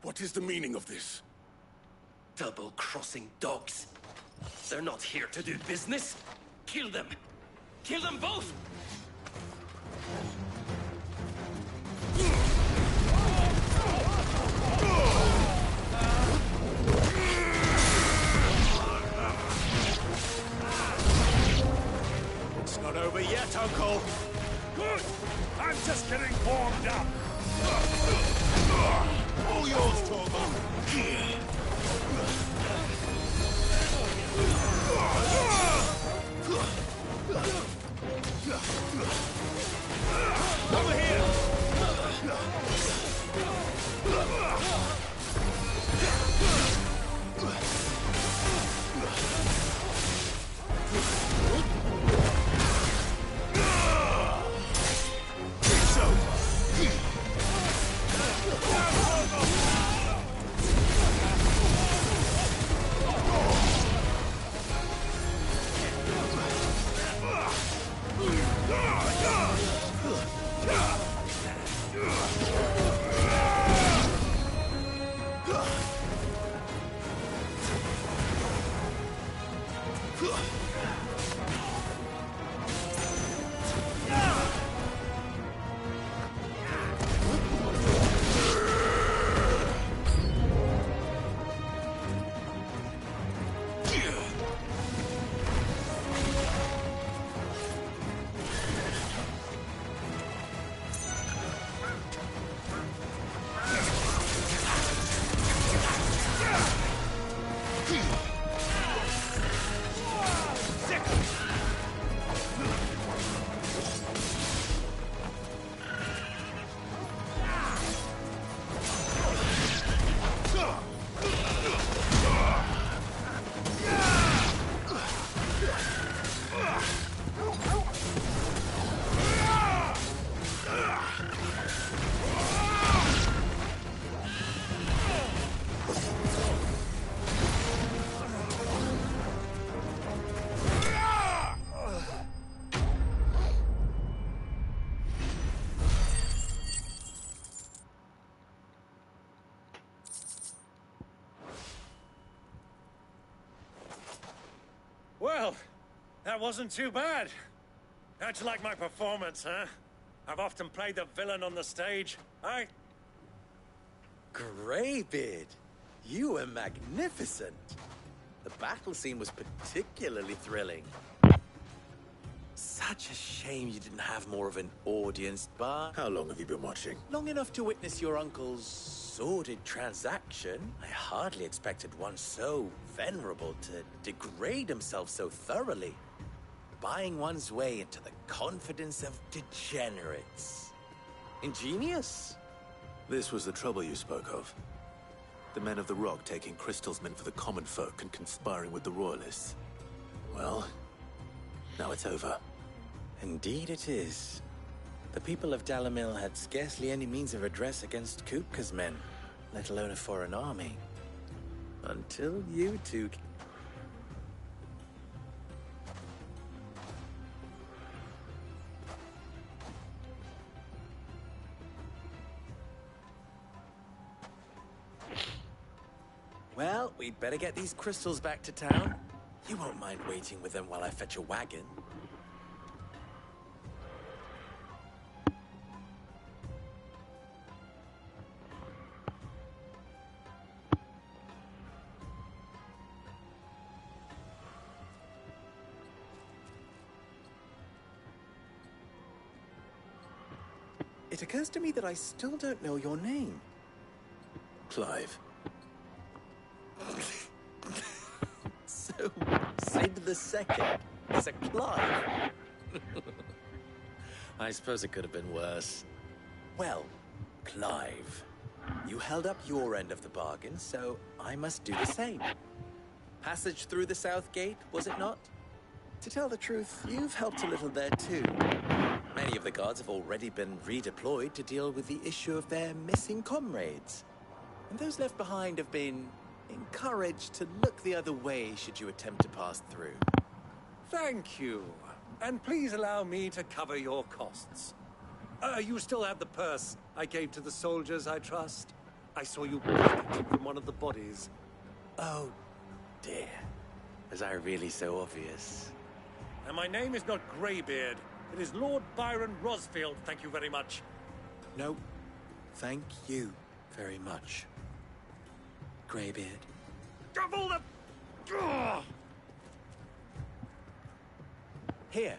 what is the meaning of this? Double-crossing dogs. They're not here to do business. Kill them. Kill them both! It's not over yet, Uncle. Good! I'm just getting warmed up. All yours, Torgal. Well, that wasn't too bad. How'd you like my performance, huh? I've often played the villain on the stage. Greybeard, you were magnificent. The battle scene was particularly thrilling. Such a shame you didn't have more of an audience, but... How long have you been watching? Long enough to witness your uncle's sordid transaction. I hardly expected one so venerable to degrade himself so thoroughly. Buying one's way into the confidence of degenerates. Ingenious. This was the trouble you spoke of. The men of the Rock taking crystals meant for the common folk and conspiring with the Royalists. Well, now it's over. Indeed it is. The people of Dalimil had scarcely any means of redress against Kupka's men, let alone a foreign army. Until you two... Well, we'd better get these crystals back to town. You won't mind waiting with them while I fetch a wagon. It occurs to me that I still don't know your name. Clive. So, Sid the Second is a Clive. I suppose it could have been worse. Well, Clive, you held up your end of the bargain, so I must do the same. Passage through the South Gate, was it not? To tell the truth, you've helped a little there too. Many of the guards have already been redeployed to deal with the issue of their missing comrades. And those left behind have been encouraged to look the other way should you attempt to pass through. Thank you. And please allow me to cover your costs. You still have the purse I gave to the soldiers, I trust? I saw you pocket it from one of the bodies. Oh, dear. Was I really so obvious? And my name is not Greybeard. It is Lord Byron Rosfield, thank you very much. No, thank you very much. Greybeard. Of all the... Ugh! Here,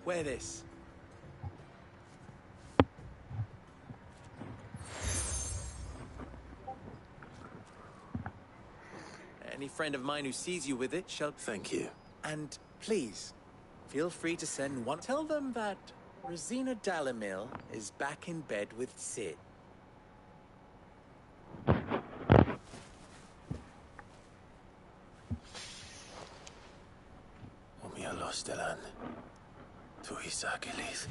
wear this. Any friend of mine who sees you with it shall... Thank you. And please, feel free to send one. Tell them that Rosina Dalimil is back in bed with Sid. Stellan. Tuisa Achilles.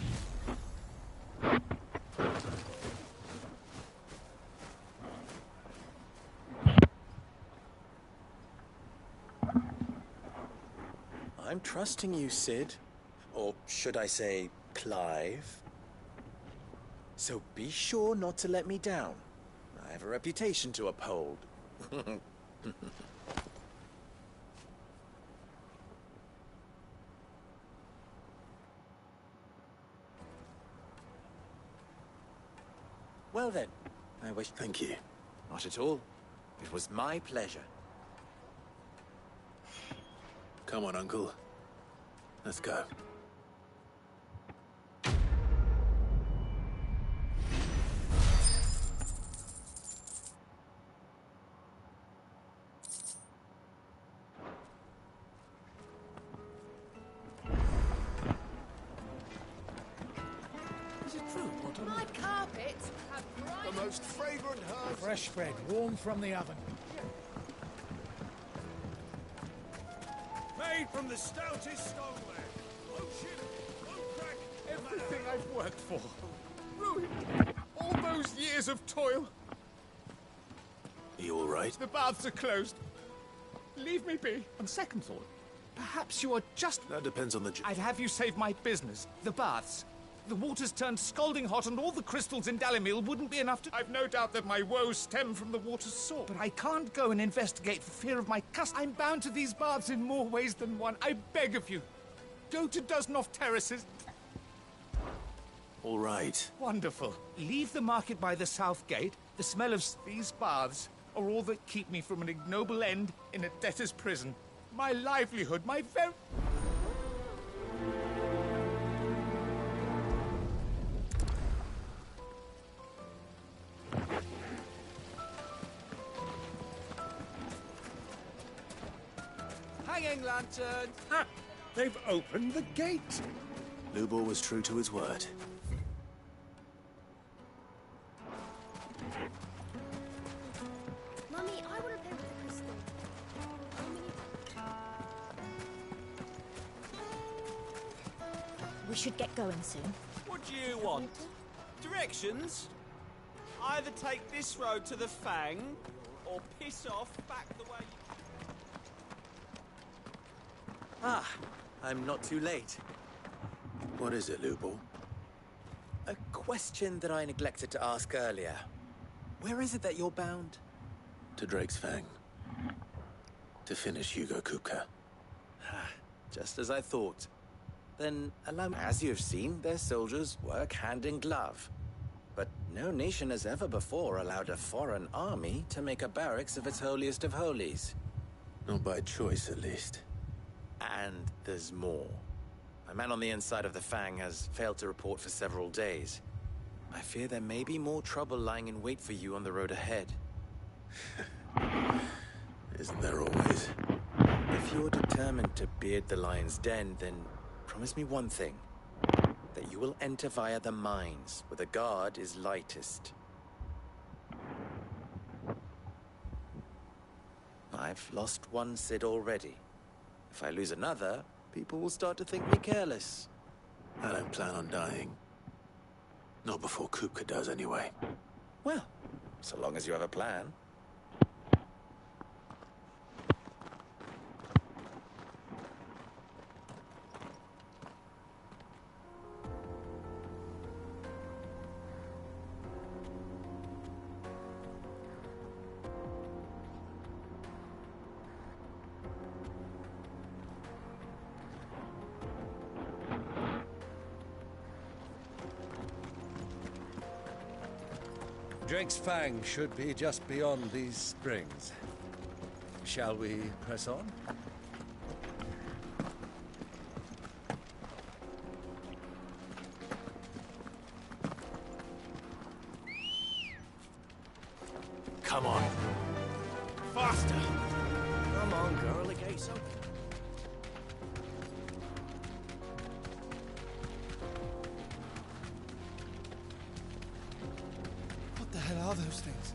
I'm trusting you, Cid. Or should I say, Clive. So be sure not to let me down. I have a reputation to uphold. Well then, I wish... Thank you. Not at all. It was my pleasure. Come on, Uncle. Let's go. Is it true, Potter? My carpets have bright... The most fragrant herbs. Fresh bread, warm from the oven. Made from the stoutest stoneware. No chip, no crack, everything I've worked for. Ruined. All those years of toil. Are you all right? The baths are closed. Leave me be. On second thought, perhaps you are just... That depends on the... I'd have you save my business. The baths. The water's turned scalding hot and all the crystals in Dalimil wouldn't be enough to... I've no doubt that my woes stem from the water's source. But I can't go and investigate for fear of my custom. I'm bound to these baths in more ways than one. I beg of you. Go to Dusnoff Terraces. All right. Wonderful. Leave the market by the south gate. The smell of these baths are all that keep me from an ignoble end in a debtor's prison. My livelihood, my very... Hanging lantern! Ha! They've opened the gate! Lubor was true to his word. Mummy, I want to play with the crystal. We should get going soon. What do you want? Directions? Either take this road to the Fang, or piss off back the way you... Ah, I'm not too late. What is it, Lubor? A question that I neglected to ask earlier. Where is it that you're bound? To Drake's Fang. To finish Hugo Kupka. Just as I thought. Then allow me. As you have seen, their soldiers work hand in glove. But no nation has ever before allowed a foreign army to make a barracks of its holiest of holies. Not by choice, at least. And there's more. A man on the inside of the Fang has failed to report for several days. I fear there may be more trouble lying in wait for you on the road ahead. Isn't there always? If you're determined to beard the lion's den, then promise me one thing. That you will enter via the mines, where the guard is lightest. I've lost one Cid already. If I lose another, people will start to think me careless. I don't plan on dying. Not before Kupka does, anyway. Well, so long as you have a plan. Drake's Fang should be just beyond these springs. Shall we press on? Come on. Faster. Come on, girl, the gate's open. What the hell are those things?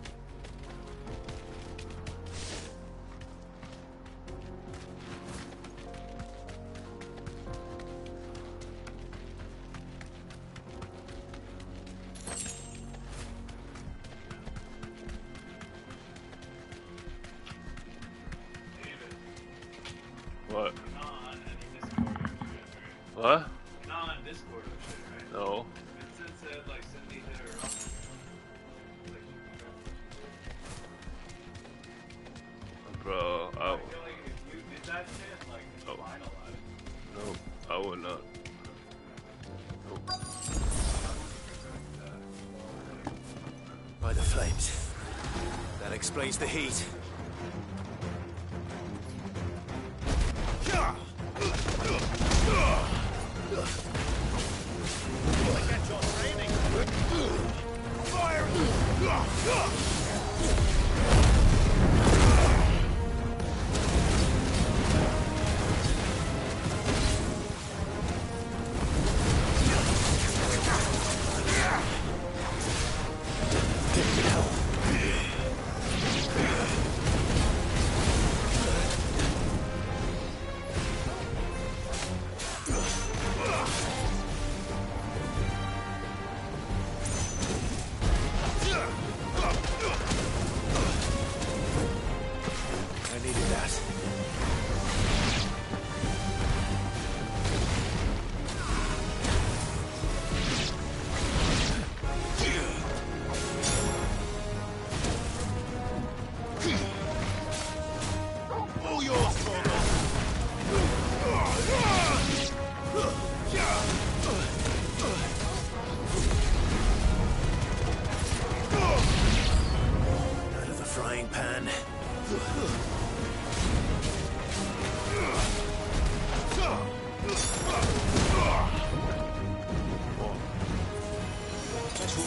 What? What? No. Bro, oh. No, I would not. Nope. By the flames. That explains the heat.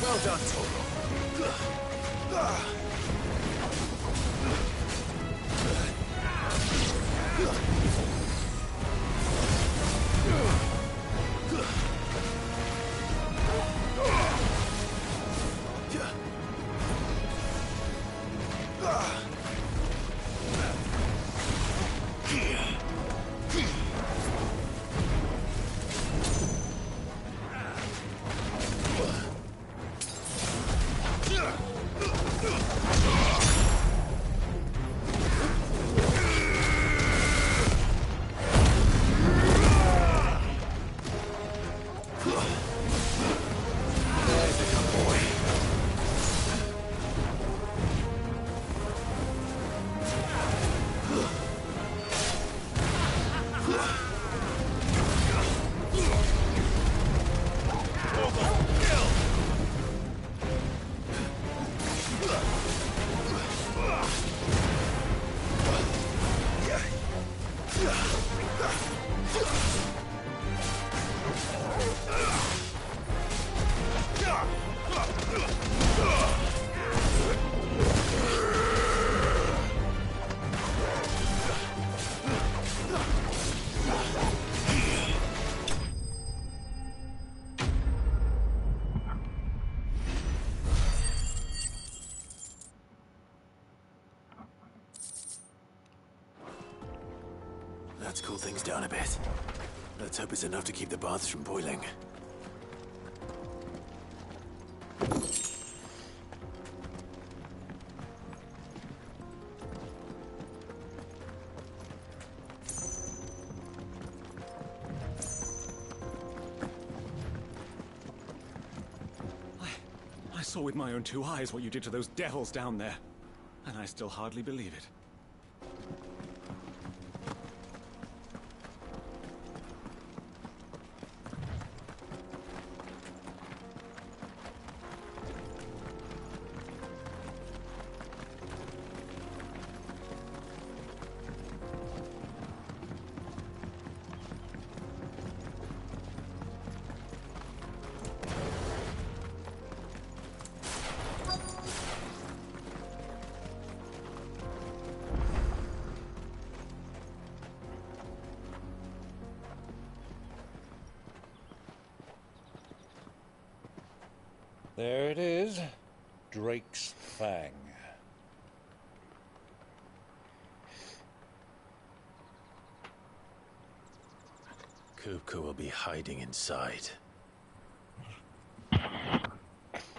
Well done, Toro. Let's cool things down a bit. Let's hope it's enough to keep the baths from boiling. I saw with my own two eyes what you did to those devils down there, and I still hardly believe it. There it is, Drake's Fang. Kupka will be hiding inside.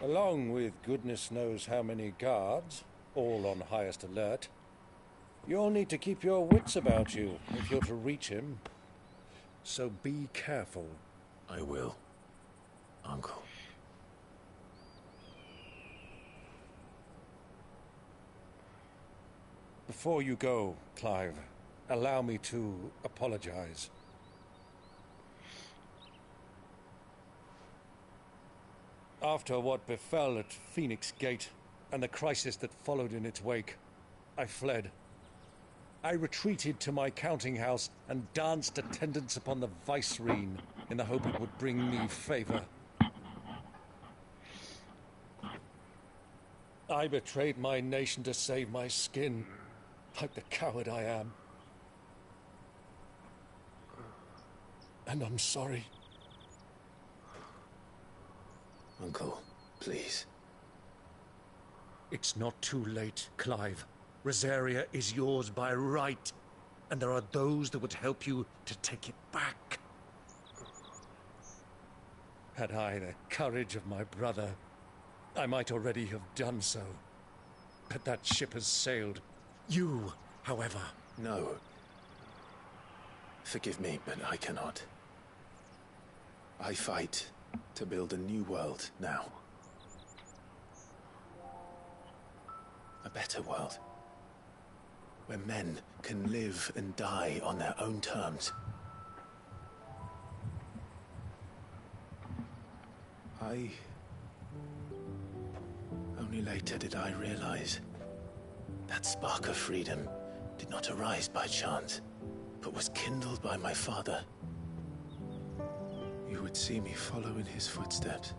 Along with goodness knows how many guards, all on highest alert. You'll need to keep your wits about you if you're to reach him. So be careful. I will, Uncle. Before you go, Clive, allow me to apologize. After what befell at Phoenix Gate and the crisis that followed in its wake, I fled. I retreated to my counting house and danced attendance upon the Vicereine in the hope it would bring me favor. I betrayed my nation to save my skin, like the coward I am. And I'm sorry. Uncle, please. It's not too late, Clive. Rosaria is yours by right, and there are those that would help you to take it back. Had I the courage of my brother, I might already have done so. But that ship has sailed. You, however... No. Forgive me, but I cannot. I fight to build a new world now. A better world. Where men can live and die on their own terms. Only later did I realize that spark of freedom did not arise by chance, but was kindled by my father. You would see me follow in his footsteps.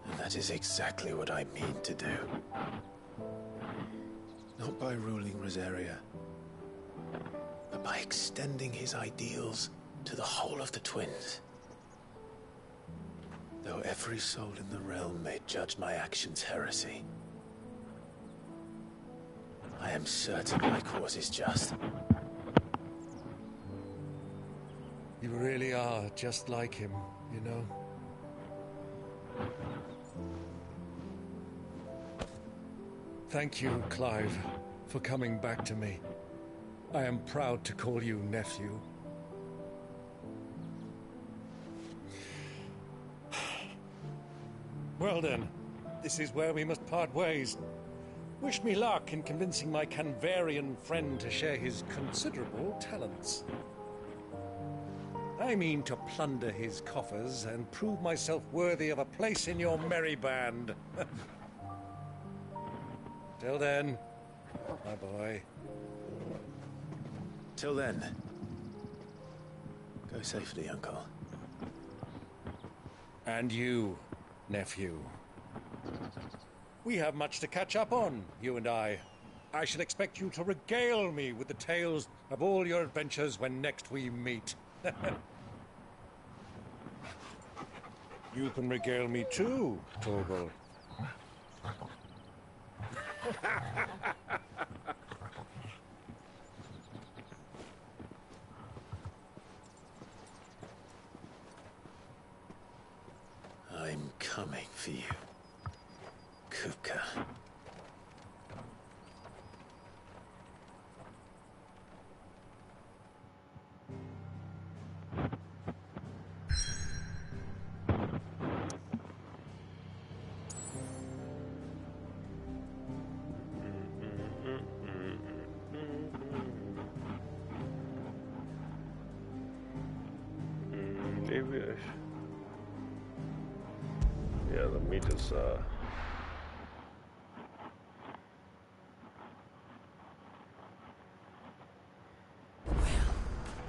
And that is exactly what I mean to do. Not by ruling Rosaria, but by extending his ideals to the whole of the Twins. Though every soul in the realm may judge my actions heresy, I am certain my cause is just. You really are just like him, you know? Thank you, Clive, for coming back to me. I am proud to call you nephew. Well then, this is where we must part ways. Wish me luck in convincing my Canvarian friend to share his considerable talents. I mean to plunder his coffers and prove myself worthy of a place in your merry band. Till then, my boy. Till then, go safely, Uncle. And you, nephew. We have much to catch up on, you and I. I shall expect you to regale me with the tales of all your adventures when next we meet. You can regale me too, Torgal. I'm coming for you, Kupka. Maybe yeah, the meat is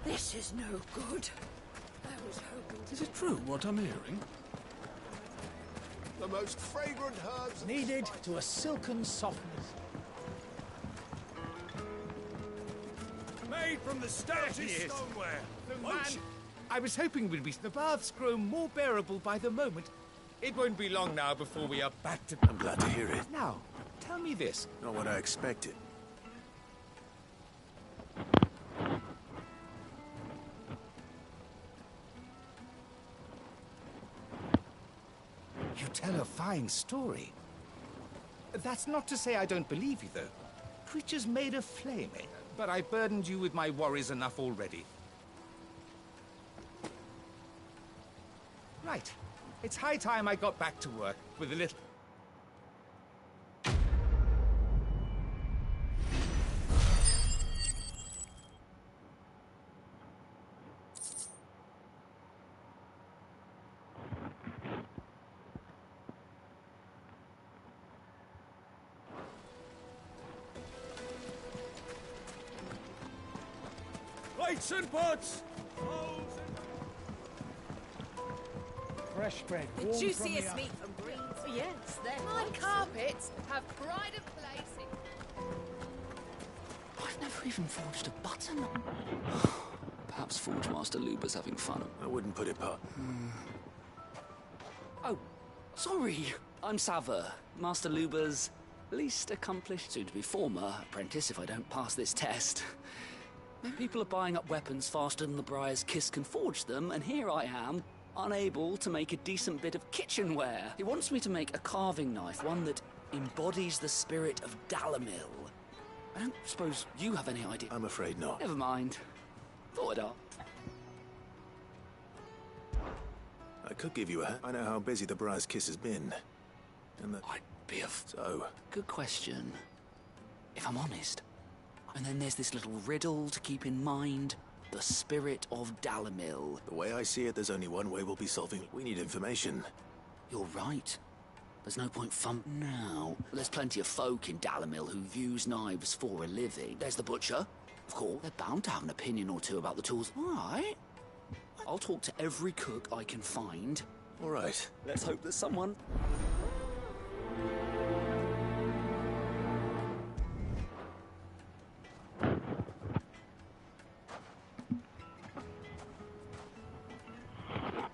This is no good. I was hoping to... Is it true what I'm hearing? The most fragrant herbs needed to a silken softness. Made from the stoutest stoneware. The man... I was hoping we'd be... The baths grow more bearable by the moment. It won't be long now before we are back to... I'm glad to hear it. Now, tell me this. Not what I expected. You tell a fine story. That's not to say I don't believe you, though. creatures made of flame, eh? But I burdened you with my worries enough already. Right. It's high time I got back to work with a little... Plates and pots! Fresh bread, The warm from the juiciest oven. meat from Greece. Yes, they're My nice. carpets have pride of place in... I've never even forged a button. Perhaps Forge Master Luber's having fun. I wouldn't put it past. Oh, sorry. I'm Sava, Master Luber's least accomplished, soon-to-be former apprentice if I don't pass this test. People are buying up weapons faster than the Briar's Kiss can forge them, and here I am, unable to make a decent bit of kitchenware. He wants me to make a carving knife, one that embodies the spirit of Dalamil. I don't suppose you have any idea. I'm afraid not. Never mind. Thought I'd ask. I could give you a... I know how busy the Briar's Kiss has been. And that... I'd be a... So... Good question. If I'm honest. And then there's this little riddle to keep in mind. The spirit of Dalamil. The way I see it, there's only one way we'll be solving. We need information. You're right. There's no point now. There's plenty of folk in Dalamil who use knives for a living. There's the butcher. Of course, they're bound to have an opinion or two about the tools. All right. I'll talk to every cook I can find. All right. Let's hope there's someone...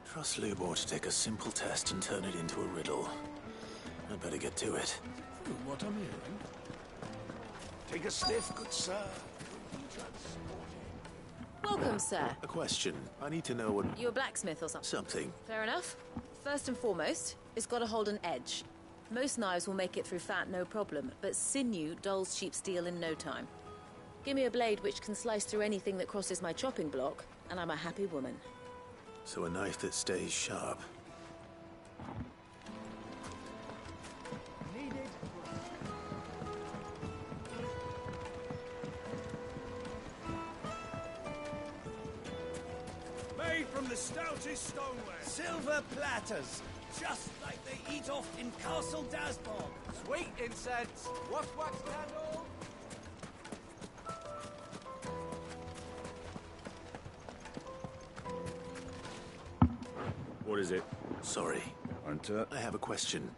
Trust Lubor to take a simple test and turn it into a riddle. I'd better get to it. From what I'm hearing. Take a sniff, good sir. Welcome, sir. A question. I need to know what... You a blacksmith or something? Something. Fair enough. First and foremost, it's got to hold an edge. Most knives will make it through fat, no problem, but sinew dulls cheap steel in no time. Give me a blade which can slice through anything that crosses my chopping block, and I'm a happy woman. So a knife that stays sharp. Needed. Made from the stoutest stoneware. Silver platters, just like they eat off in Castle Dasborg. Sweet incense. Wax candle. What is it? Sorry. Hunter? I have a question.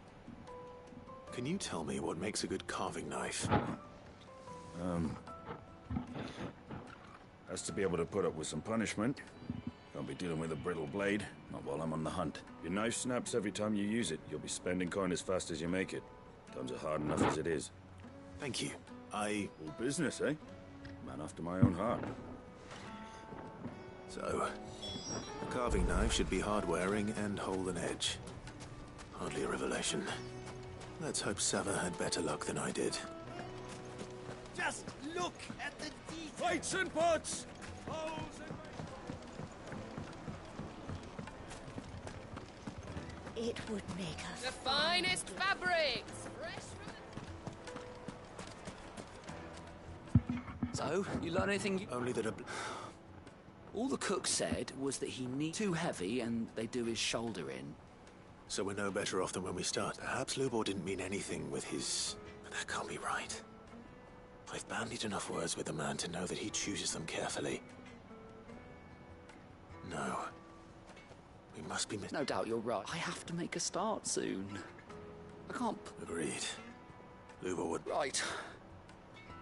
Can you tell me what makes a good carving knife? Has to be able to put up with some punishment. Can't be dealing with a brittle blade, not while I'm on the hunt. Your knife snaps every time you use it. You'll be spending coin as fast as you make it. Times are hard enough as it is. Thank you. All business, eh? Man after my own heart. So, a carving knife should be hard-wearing and hold an edge. Hardly a revelation. Let's hope Sava had better luck than I did. Just look at the detail. Plates and pots! It would make a... The finest fabrics! Fresh from So, you learn anything? Only that a... All the cook said was that he needs too heavy and they do his shoulder in. So we're no better off than when we start. Perhaps Lubor didn't mean anything with his... But that can't be right. I've bandied enough words with the man to know that he chooses them carefully. No. We must be... No doubt you're right. I have to make a start soon. I can't... Agreed. Lubor would... Right.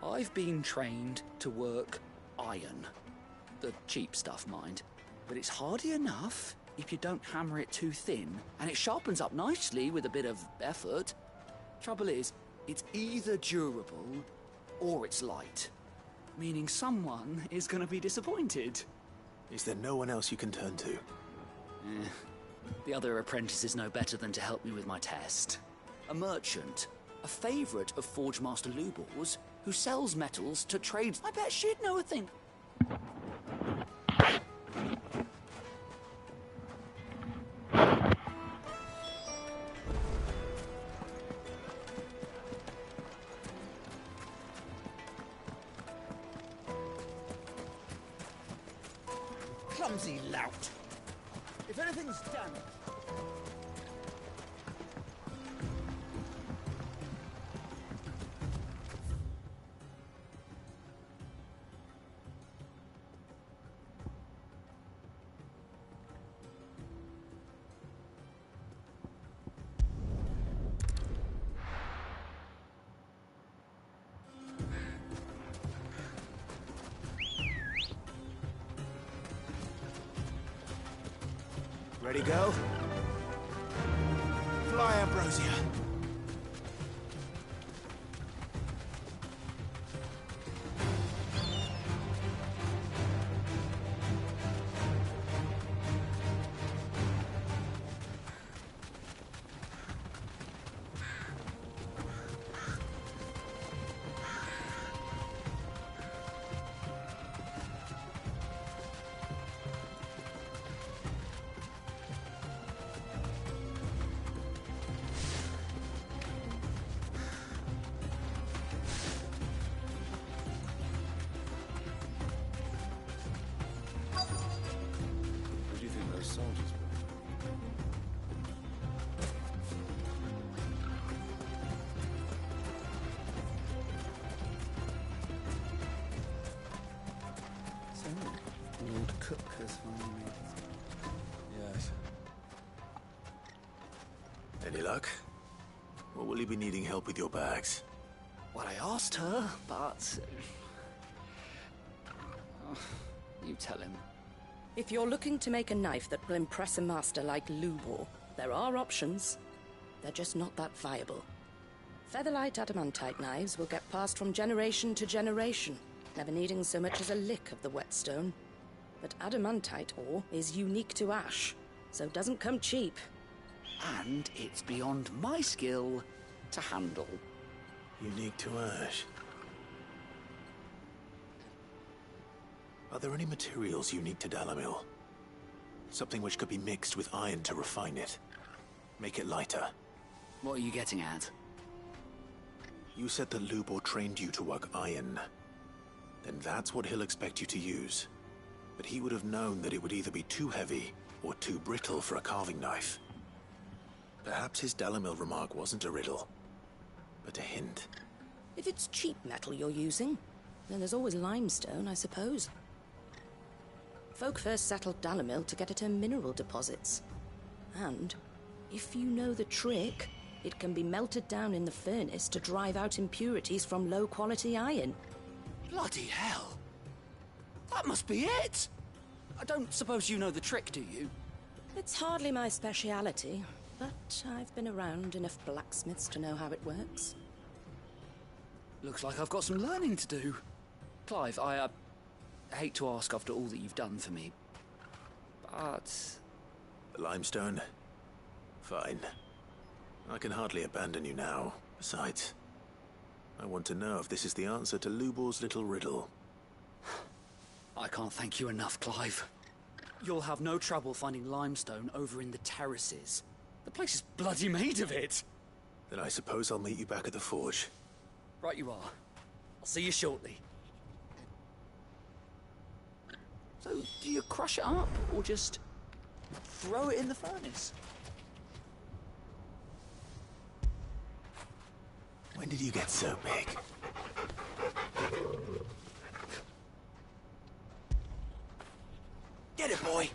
I've been trained to work iron. The cheap stuff, mind. But it's hardy enough if you don't hammer it too thin, and it sharpens up nicely with a bit of effort. Trouble is, it's either durable or it's light. Meaning someone is going to be disappointed. Is there no one else you can turn to? The other apprentices know better than to help me with my test. A merchant, A favourite of Forge Master Lubor's, who sells metals to trades. I bet she'd know a thing. Clumsy lout. If anything's damaged... Ready, go? Fly, Ambrosia. Who do you think those soldiers were? So, Lord Cook has finally... Yes. Any luck? Or will you be needing help with your bags? Well, I asked her, but... you tell him. If you're looking to make a knife that will impress a master like Lubor, there are options. They're just not that viable. Featherlight adamantite knives will get passed from generation to generation, never needing so much as a lick of the whetstone. But adamantite ore is unique to ash, so it doesn't come cheap. And it's beyond my skill to handle. Unique to ash. Are there any materials unique to Dalimil? Something which could be mixed with iron to refine it. Make it lighter. What are you getting at? You said that Lubor trained you to work iron. Then that's what he'll expect you to use. But he would have known that it would either be too heavy or too brittle for a carving knife. Perhaps his Dalimil remark wasn't a riddle, but a hint. If it's cheap metal you're using, then there's always limestone, I suppose. Folk first settled Dalimil to get at her mineral deposits. And, if you know the trick, it can be melted down in the furnace to drive out impurities from low-quality iron. Bloody hell! That must be it! I don't suppose you know the trick, do you? It's hardly my speciality, but I've been around enough blacksmiths to know how it works. Looks like I've got some learning to do. Clive, I hate to ask after all that you've done for me, but... Limestone? Fine. I can hardly abandon you now. Besides, I want to know if this is the answer to Lubor's little riddle. I can't thank you enough, Clive. You'll have no trouble finding limestone over in the terraces. The place is bloody made of it. Then I suppose I'll meet you back at the forge. Right you are. I'll see you shortly. So, do you crush it up, or just throw it in the furnace? When did you get so big? Get it, boy!